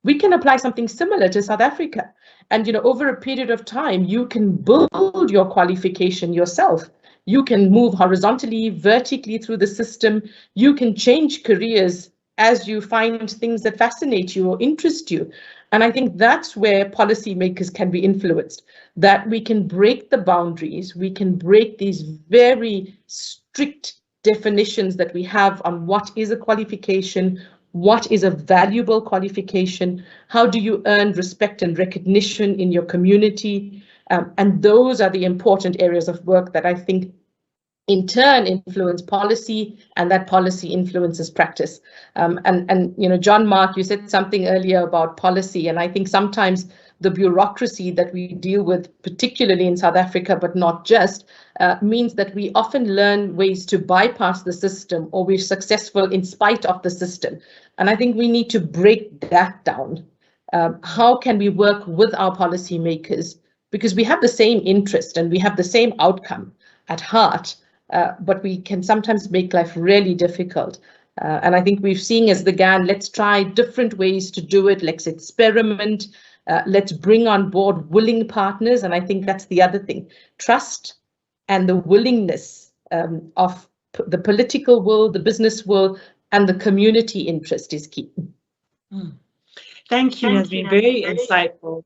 We can apply something similar to South Africa. And, over a period of time, you can build your qualification yourself. You can move horizontally, vertically through the system. You can change careers as you find things that fascinate you or interest you. And I think that's where policymakers can be influenced, that we can break the boundaries, we can break these very strict definitions that we have on what is a qualification, what is a valuable qualification, how do you earn respect and recognition in your community, and those are the important areas of work that I think in turn influence policy, and that policy influences practice. And John Mark, you said something earlier about policy, and I think sometimes the bureaucracy that we deal with, particularly in South Africa, but not just, means that we often learn ways to bypass the system, or we're successful in spite of the system. And I think we need to break that down. How can we work with our policymakers? Because we have the same interest and we have the same outcome at heart, but we can sometimes make life really difficult. And I think we've seen as the GAN, let's try different ways to do it. Let's experiment. Let's bring on board willing partners. And I think that's the other thing. Trust and the willingness of the political world, the business world, and the community interest is key. Thank you, Nazreen. Very insightful.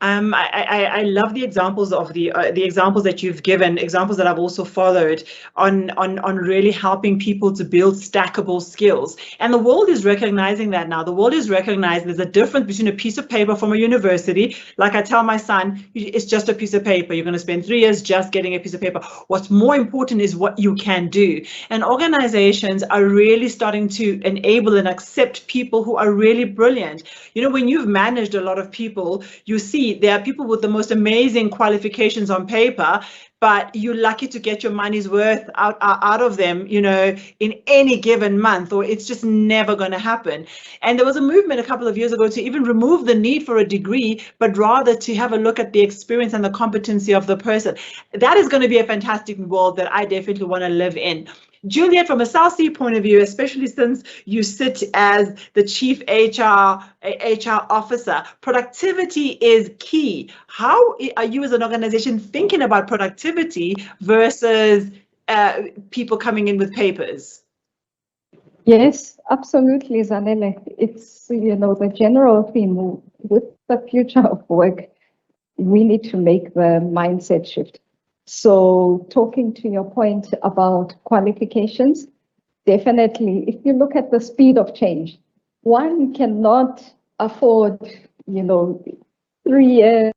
I love the examples of the examples that you've given, examples that I've also followed on really helping people to build stackable skills. And the world is recognizing that now. The world is recognizing there's a difference between a piece of paper from a university. Like I tell my son, it's just a piece of paper. You're going to spend 3 years just getting a piece of paper. What's more important is what you can do. And organizations are really starting to enable and accept people who are really brilliant. When you've managed a lot of people, you see there are people with the most amazing qualifications on paper, but you're lucky to get your money's worth out of them, in any given month, or it's just never going to happen. And there was a movement a couple of years ago to even remove the need for a degree, but rather to have a look at the experience and the competency of the person. That is going to be a fantastic world that I definitely want to live in. Juliet, from a South Sea point of view, especially since you sit as the Chief HR Officer, productivity is key. How are you as an organization thinking about productivity versus people coming in with papers? Yes, absolutely, Zanele. It's, the general theme with the future of work, we need to make the mindset shift. So talking to your point about qualifications, definitely, if you look at the speed of change, one cannot afford, 3 years,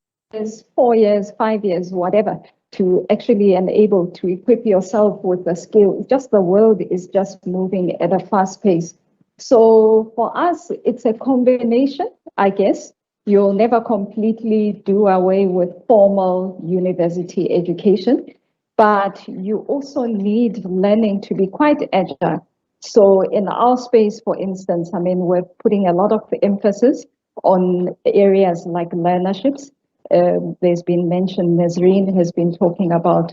4 years, 5 years, whatever, to actually enable to equip yourself with the skill. Just the world is just moving at a fast pace. So for us, it's a combination, I guess. You'll never completely do away with formal university education, but you also need learning to be quite agile. So in our space, for instance, we're putting a lot of emphasis on areas like learnerships. There's been mentioned, Nazreen has been talking about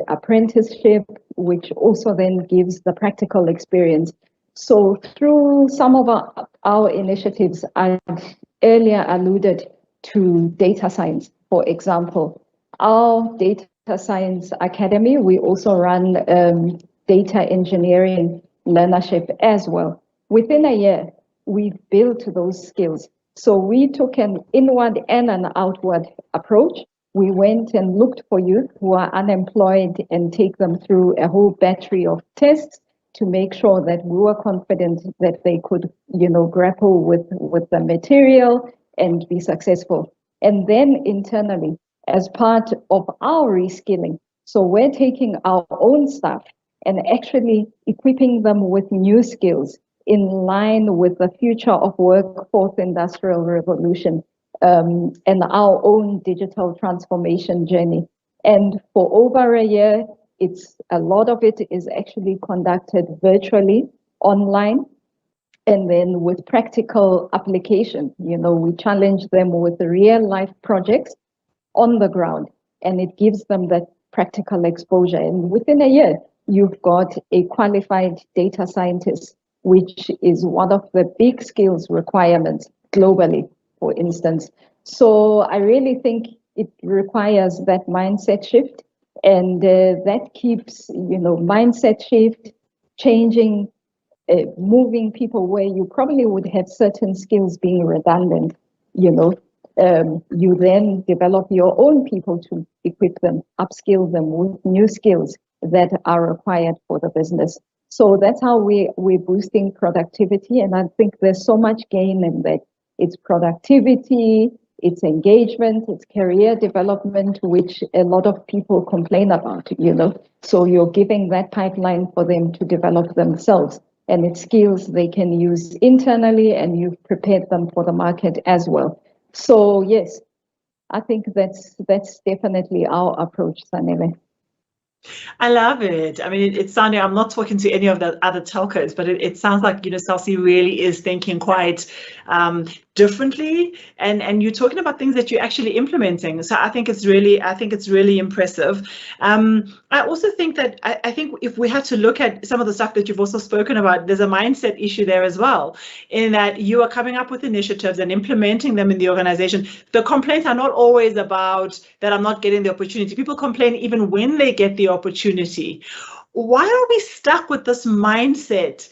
apprenticeship, which also then gives the practical experience. So through some of our initiatives, I've earlier alluded to data science, for example. Our data science academy, we also run data engineering learnership as well. Within a year, we've built those skills. So we took an inward and an outward approach. We went and looked for youth who are unemployed and take them through a whole battery of tests to make sure that we were confident that they could, grapple with the material and be successful. And then internally, as part of our reskilling, so we're taking our own staff and actually equipping them with new skills in line with the future of work, fourth industrial revolution, and our own digital transformation journey. And for over a year, a lot of it is actually conducted virtually, online, and then with practical application. We challenge them with real life projects on the ground, and it gives them that practical exposure. And within a year, you've got a qualified data scientist, which is one of the big skills requirements globally, for instance. So I really think it requires that mindset shift, and that keeps, mindset shift, changing, moving people where you probably would have certain skills being redundant, you then develop your own people to equip them, upskill them with new skills that are required for the business. So that's how we're boosting productivity. And I think there's so much gain in that. It's productivity, it's engagement, it's career development, which a lot of people complain about, So you're giving that pipeline for them to develop themselves. And it's skills they can use internally, and you've prepared them for the market as well. So yes, I think that's definitely our approach, Sanele. I love it. I mean, it's sounding, I'm not talking to any of the other telcos, but it sounds like, Celsi really is thinking quite differently, and you're talking about things that you're actually implementing. So I think it's really impressive. I also think that I think if we had to look at some of the stuff that you've also spoken about, there's a mindset issue there as well, in that you are coming up with initiatives and implementing them in the organization. The complaints are not always about that I'm not getting the opportunity. People complain even when they get the opportunity. Why are we stuck with this mindset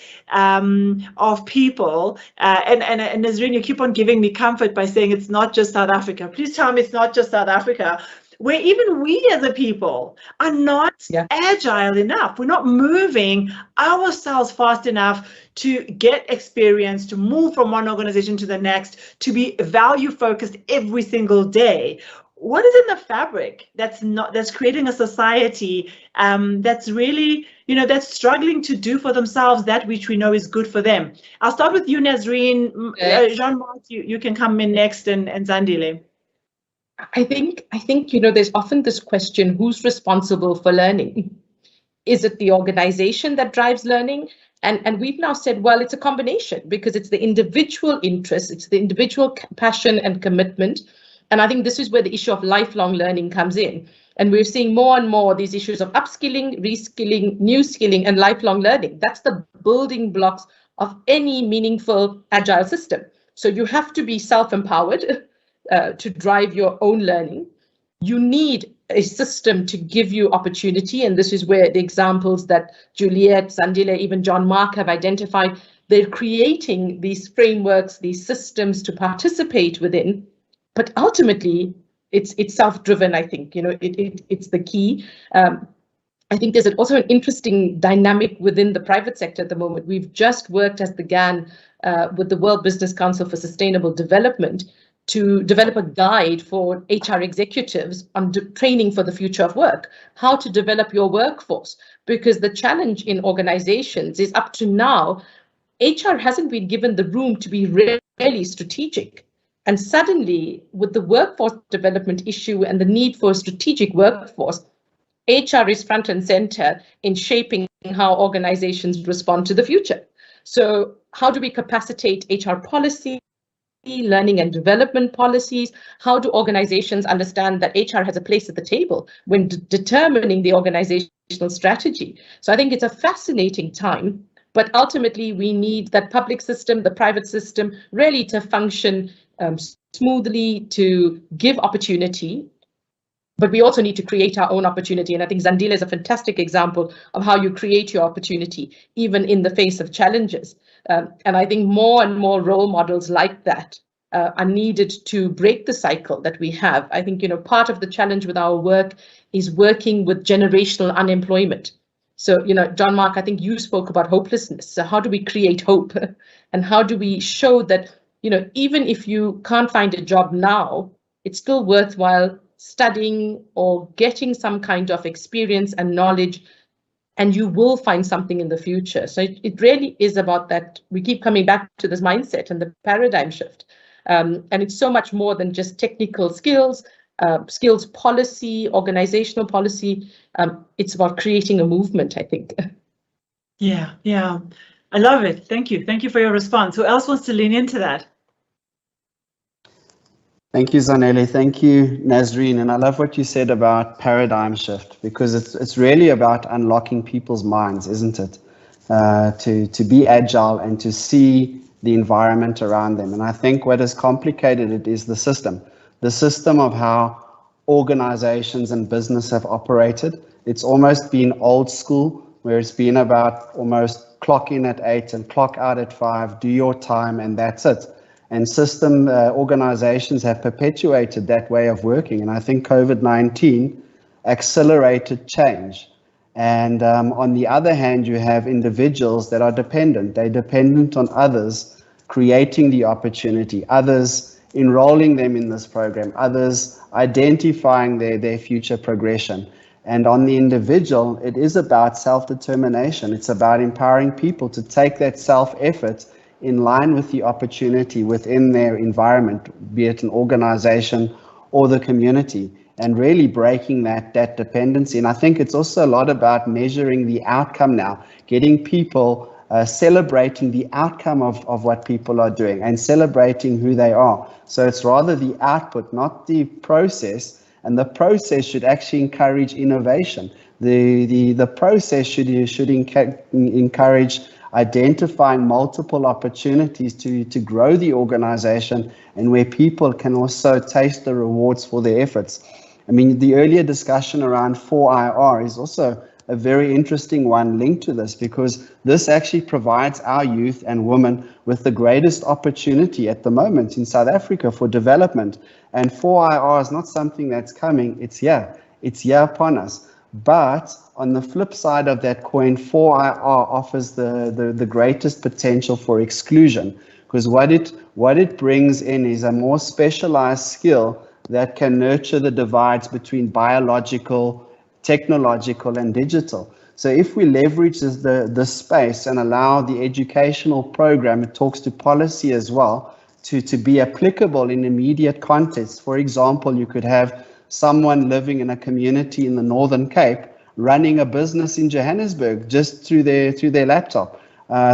of people? And Nazreen, you keep on giving me comfort by saying it's not just South Africa. Please tell me it's not just South Africa, where even we as a people are not agile enough. We're not moving ourselves fast enough to get experience, to move from one organization to the next, to be value focused every single day. What is in the fabric that's creating a society that's really, that's struggling to do for themselves that which we know is good for them? I'll start with you, Nazreen. Jean-Marc, you can come in next, and Zandile. I think there's often this question: who's responsible for learning? Is it the organization that drives learning? And we've now said, well, it's a combination, because it's the individual interest, it's the individual passion and commitment. And I think this is where the issue of lifelong learning comes in. And we're seeing more and more these issues of upskilling, reskilling, new skilling, and lifelong learning. That's the building blocks of any meaningful agile system. So you have to be self-empowered to drive your own learning. You need a system to give you opportunity. And this is where the examples that Juliet, Zandile, even Jean-Marc have identified, they're creating these frameworks, these systems to participate within. But ultimately, it's self-driven, I think, it's the key. I think there's also an interesting dynamic within the private sector at the moment. We've just worked as the GAN with the World Business Council for Sustainable Development to develop a guide for HR executives on training for the future of work, how to develop your workforce. Because the challenge in organizations is, up to now, HR hasn't been given the room to be really strategic. And suddenly, with the workforce development issue and the need for a strategic workforce, HR is front and center in shaping how organizations respond to the future. So how do we capacitate HR policy, learning and development policies? How do organizations understand that HR has a place at the table when determining the organizational strategy? So I think it's a fascinating time, but ultimately we need that public system, the private system, really to function smoothly, to give opportunity, but we also need to create our own opportunity. And I think Zandile is a fantastic example of how you create your opportunity, even in the face of challenges. And I think more and more role models like that are needed to break the cycle that we have. I think, part of the challenge with our work is working with generational unemployment. So, Jean-Marc, I think you spoke about hopelessness. So how do we create hope? And how do we show that even if you can't find a job now, it's still worthwhile studying or getting some kind of experience and knowledge, and you will find something in the future. So it really is about that. We keep coming back to this mindset and the paradigm shift. And it's so much more than just technical skills, skills policy, organizational policy. It's about creating a movement, I think. Yeah, yeah. I love it. Thank you. Thank you for your response. Who else wants to lean into that? Thank you, Zanele. Thank you, Nazreen. And I love what you said about paradigm shift, because it's really about unlocking people's minds, isn't it? To be agile and to see the environment around them. And I think what has complicated it is the system of how organizations and business have operated. It's almost been old school, where it's been about almost clock in at 8 and clock out at 5, do your time, and that's it. And system organizations have perpetuated that way of working. And I think COVID-19 accelerated change. And on the other hand, you have individuals that are dependent. They're dependent on others creating the opportunity, others enrolling them in this program, others identifying their future progression. And on the individual, it is about self-determination. It's about empowering people to take that self-effort in line with the opportunity within their environment, be it an organization or the community, and really breaking that dependency. And I think it's also a lot about measuring the outcome now, getting people celebrating the outcome of what people are doing and celebrating who they are. So it's rather the output, not the process. And the process should actually encourage innovation. The process should encourage identifying multiple opportunities to grow the organization, and where people can also taste the rewards for their efforts. I mean, the earlier discussion around 4IR is also a very interesting one linked to this, because this actually provides our youth and women with the greatest opportunity at the moment in South Africa for development. And 4IR is not something that's coming, it's here upon us. But on the flip side of that coin, 4IR offers the greatest potential for exclusion, because what it brings in is a more specialized skill that can nurture the divides between biological, technological, and digital. So if we leverage the space and allow the educational program, it talks to policy as well, to be applicable in immediate context. For example, you could have someone living in a community in the Northern Cape running a business in Johannesburg just through their laptop.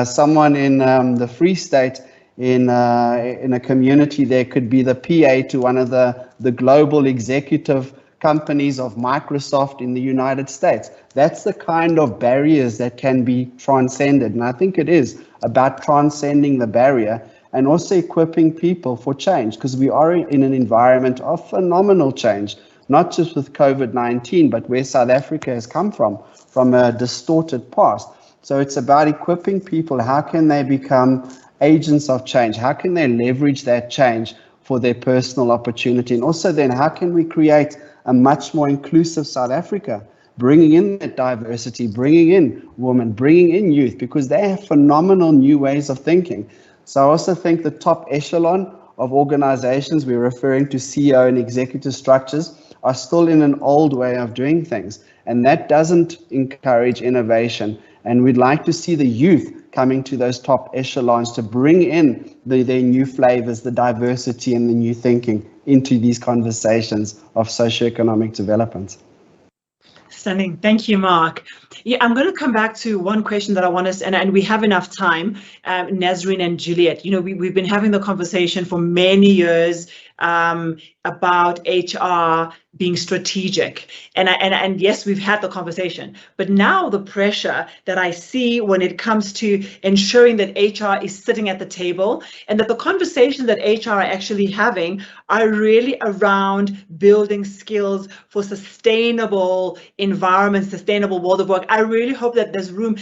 Someone in the Free State in a community there could be the PA to one of the global executive companies of Microsoft in the United States. That's the kind of barriers that can be transcended. And I think it is about transcending the barrier and also equipping people for change, because we are in an environment of phenomenal change, not just with COVID-19, but where South Africa has come from a distorted past. So it's about equipping people. How can they become agents of change? How can they leverage that change for their personal opportunity? And also then, how can we create a much more inclusive South Africa, bringing in that diversity, bringing in women, bringing in youth, because they have phenomenal new ways of thinking. So I also think the top echelon of organizations, we're referring to CEO and executive structures, are still in an old way of doing things. And that doesn't encourage innovation. And we'd like to see the youth coming to those top echelons to bring in their new flavors, the diversity and the new thinking into these conversations of socioeconomic development. Stunning. Thank you, Mark. Yeah, I'm going to come back to one question that I want us, and we have enough time, Nazreen and Juliet. You know, we've been having the conversation for many years about HR being strategic. And yes, we've had the conversation, but now the pressure that I see when it comes to ensuring that HR is sitting at the table, and that the conversations that HR are actually having are really around building skills for sustainable environment, sustainable world of work. I really hope that there's room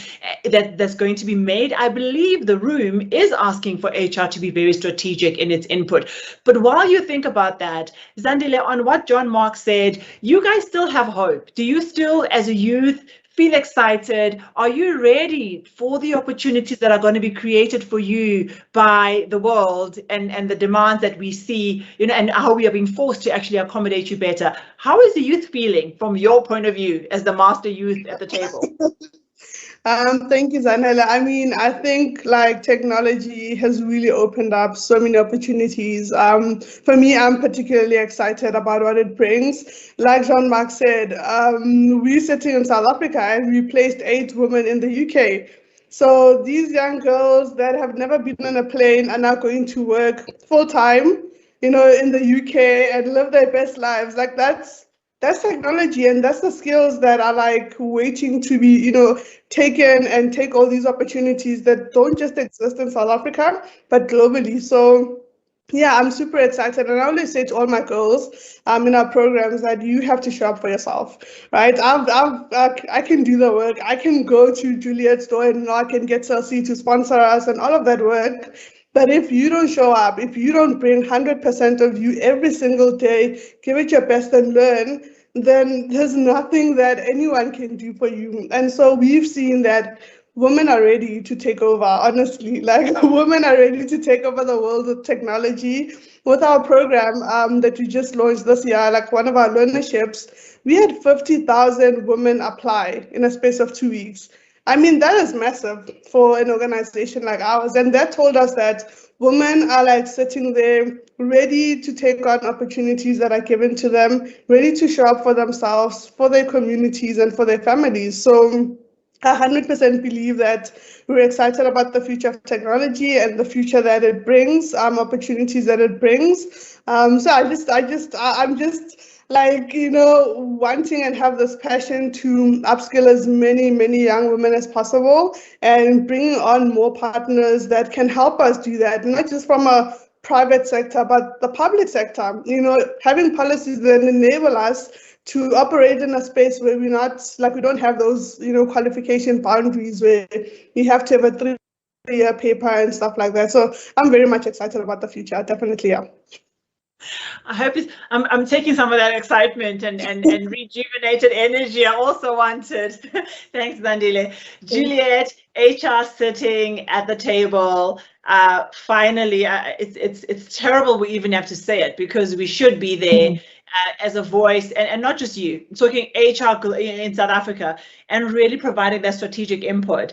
that's going to be made. I believe the room is asking for HR to be very strategic in its input. But while you think about that, Zandile, on what John Mark said, you guys still have hope. Do you still, as a youth, feel excited? Are you ready for the opportunities that are going to be created for you by the world and the demands that we see, and how we are being forced to actually accommodate you better? How is the youth feeling from your point of view as the master youth at the table? Thank you, Zanele. I mean, I think like technology has really opened up so many opportunities. For me, I'm particularly excited about what it brings. Like Jean-Marc said, we're sitting in South Africa and we placed 8 women in the UK. So these young girls that have never been on a plane are now going to work full time, in the UK and live their best lives. Like that's technology, and that's the skills that are like waiting to be, taken and take all these opportunities that don't just exist in South Africa, but globally. So yeah, I'm super excited, and I always say to all my girls in our programs that you have to show up for yourself, right? I can do the work. I can go to Juliet's door and knock and get Chelsea to sponsor us and all of that work. But if you don't show up, if you don't bring 100% of you every single day, give it your best and learn, then there's nothing that anyone can do for you. And so we've seen that women are ready to take over, honestly. Like women are ready to take over the world of technology. With our program that we just launched this year, like one of our learnerships, we had 50,000 women apply in a space of 2 weeks. I mean, that is massive for an organization like ours. And that told us that women are like sitting there ready to take on opportunities that are given to them, ready to show up for themselves, for their communities and for their families. So I 100% believe that we're excited about the future of technology and the future that it brings, opportunities that it brings. So I'm just like, wanting and have this passion to upskill as many young women as possible and bringing on more partners that can help us do that, not just from a private sector, but the public sector, having policies that enable us to operate in a space where we don't have those, qualification boundaries where you have to have a 3-year paper and stuff like that. So I'm very much excited about the future, definitely, yeah. I hope I'm taking some of that excitement and rejuvenated energy I also wanted. Thanks, Zandile. Juliet, HR sitting at the table. Finally, it's terrible we even have to say it because we should be there as a voice, and not just you, talking HR in South Africa and really providing that strategic input.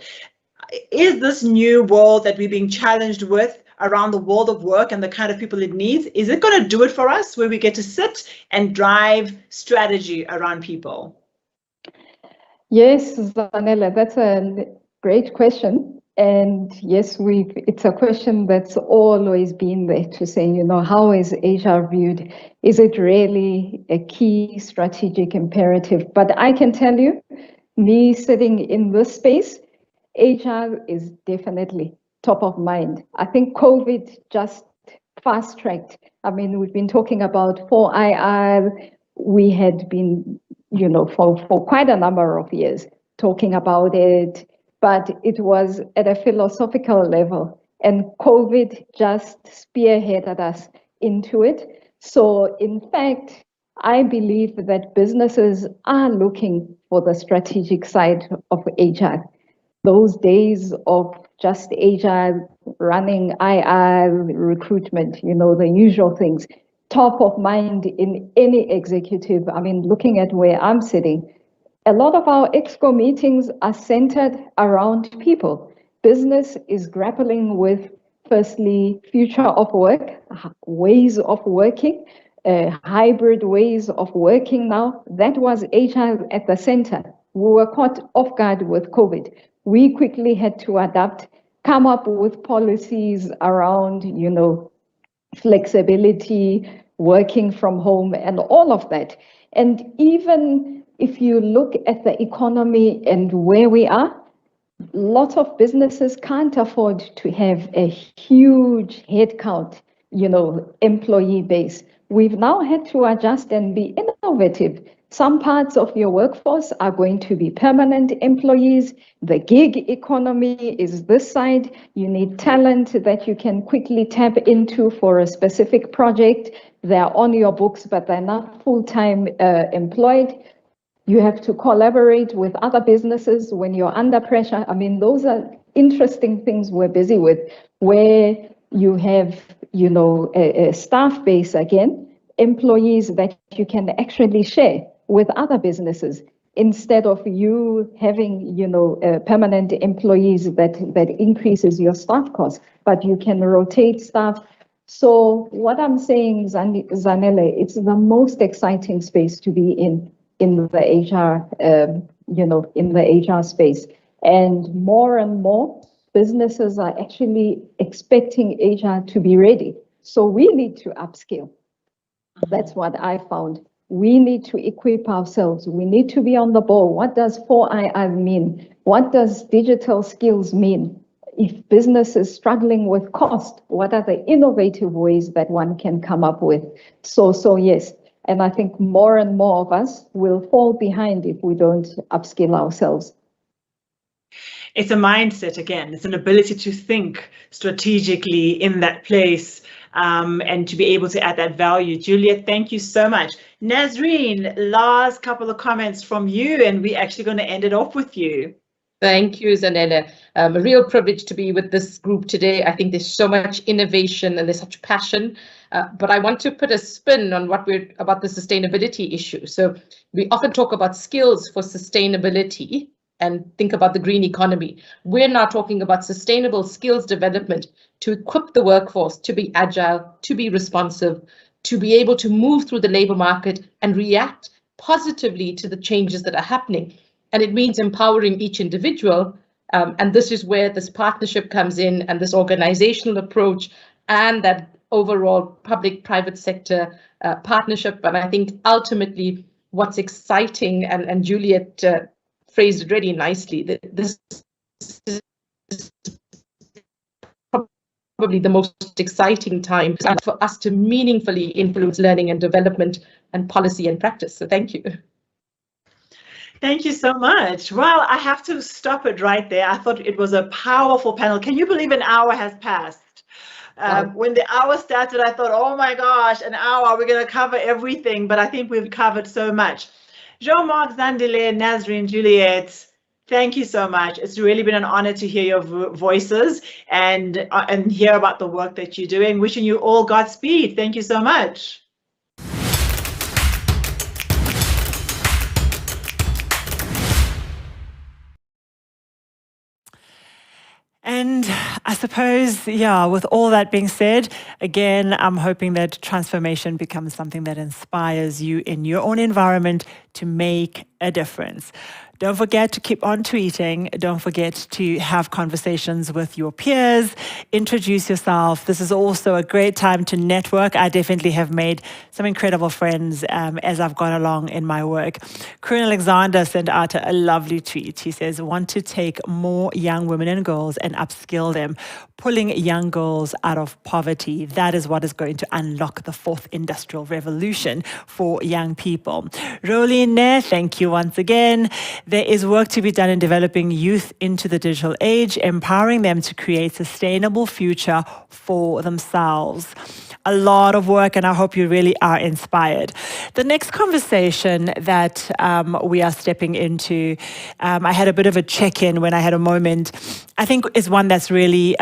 Is this new world that we're being challenged with around the world of work and the kind of people it needs, is it going to do it for us where we get to sit and drive strategy around people? Yes, Zanele, that's a great question. And yes, it's a question that's always been there to say, how is HR viewed? Is it really a key strategic imperative? But I can tell you, me sitting in this space, HR is definitely top of mind. I think COVID just fast-tracked. I mean, we've been talking about 4IR. We had been, for quite a number of years talking about it, but it was at a philosophical level. And COVID just spearheaded us into it. So in fact, I believe that businesses are looking for the strategic side of HR. Those days of just HR running IR recruitment, the usual things, top of mind in any executive. I mean, looking at where I'm sitting, a lot of our exco meetings are centered around people. Business is grappling with, firstly, future of work, ways of working, hybrid ways of working now. That was HR at the center. We were caught off guard with COVID. We quickly had to adapt, come up with policies around, flexibility, working from home, and all of that. And even if you look at the economy and where we are, lots of businesses can't afford to have a huge headcount, employee base. We've now had to adjust and be innovative. Some parts of your workforce are going to be permanent employees. The gig economy is this side. You need talent that you can quickly tap into for a specific project. They're on your books, but they're not full-time employed. You have to collaborate with other businesses when you're under pressure. I mean, those are interesting things we're busy with, where you have, a staff base again, employees that you can actually share with other businesses instead of you having, permanent employees that increases your staff costs, but you can rotate staff. So what I'm saying, Zanele, it's the most exciting space to be in the HR, in the HR space. And more businesses are actually expecting HR to be ready. So we need to upskill. That's what I found. We need to equip ourselves. We need to be on the ball. What does 4II mean? What does digital skills mean? If business is struggling with cost, what are the innovative ways that one can come up with? So yes, and I think more and more of us will fall behind if we don't upskill ourselves. It's a mindset again. It's an ability to think strategically in that place and to be able to add that value. Juliet, thank you so much. Nazreen, last couple of comments from you, and we're actually going to end it off with you. Thank you, Zanele. A real privilege to be with this group today. I think there's so much innovation and there's such passion, but I want to put a spin on about the sustainability issue. So we often talk about skills for sustainability and think about the green economy. We're now talking about sustainable skills development to equip the workforce to be agile, to be responsive, to be able to move through the labor market and react positively to the changes that are happening. And it means empowering each individual. And this is where this partnership comes in, and this organizational approach and that overall public-private sector partnership. But I think ultimately what's exciting, and Juliet phrased it really nicely, that this is probably the most exciting time for us to meaningfully influence learning and development and policy and practice. So thank you. Thank you so much. Well, I have to stop it right there. I thought it was a powerful panel. Can you believe an hour has passed? When the hour started, I thought, oh my gosh, an hour, we're going to cover everything, but I think we've covered so much. Jean-Marc, Zandile, Nazreen, Juliet, thank you so much. It's really been an honor to hear your voices and hear about the work that you're doing. Wishing you all Godspeed. Thank you so much. And I suppose, yeah, with all that being said, again, I'm hoping that transformation becomes something that inspires you in your own environment to make a difference. Don't forget to keep on tweeting. Don't forget to have conversations with your peers. Introduce yourself. This is also a great time to network. I definitely have made some incredible friends as I've gone along in my work. Corinne Alexander sent out a lovely tweet. He says, want to take more young women and girls and upskill them, pulling young girls out of poverty. That is what is going to unlock the fourth industrial revolution for young people. Rolene, thank you once again. There is work to be done in developing youth into the digital age, empowering them to create a sustainable future for themselves. A lot of work, and I hope you really are inspired. The next conversation that we are stepping into, I had a bit of a check-in when I had a moment, I think is one that's really,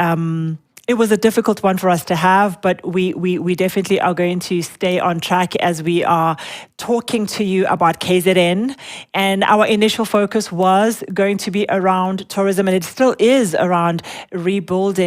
it was a difficult one for us to have, but we definitely are going to stay on track as we are talking to you about KZN. And our initial focus was going to be around tourism, and it still is around rebuilding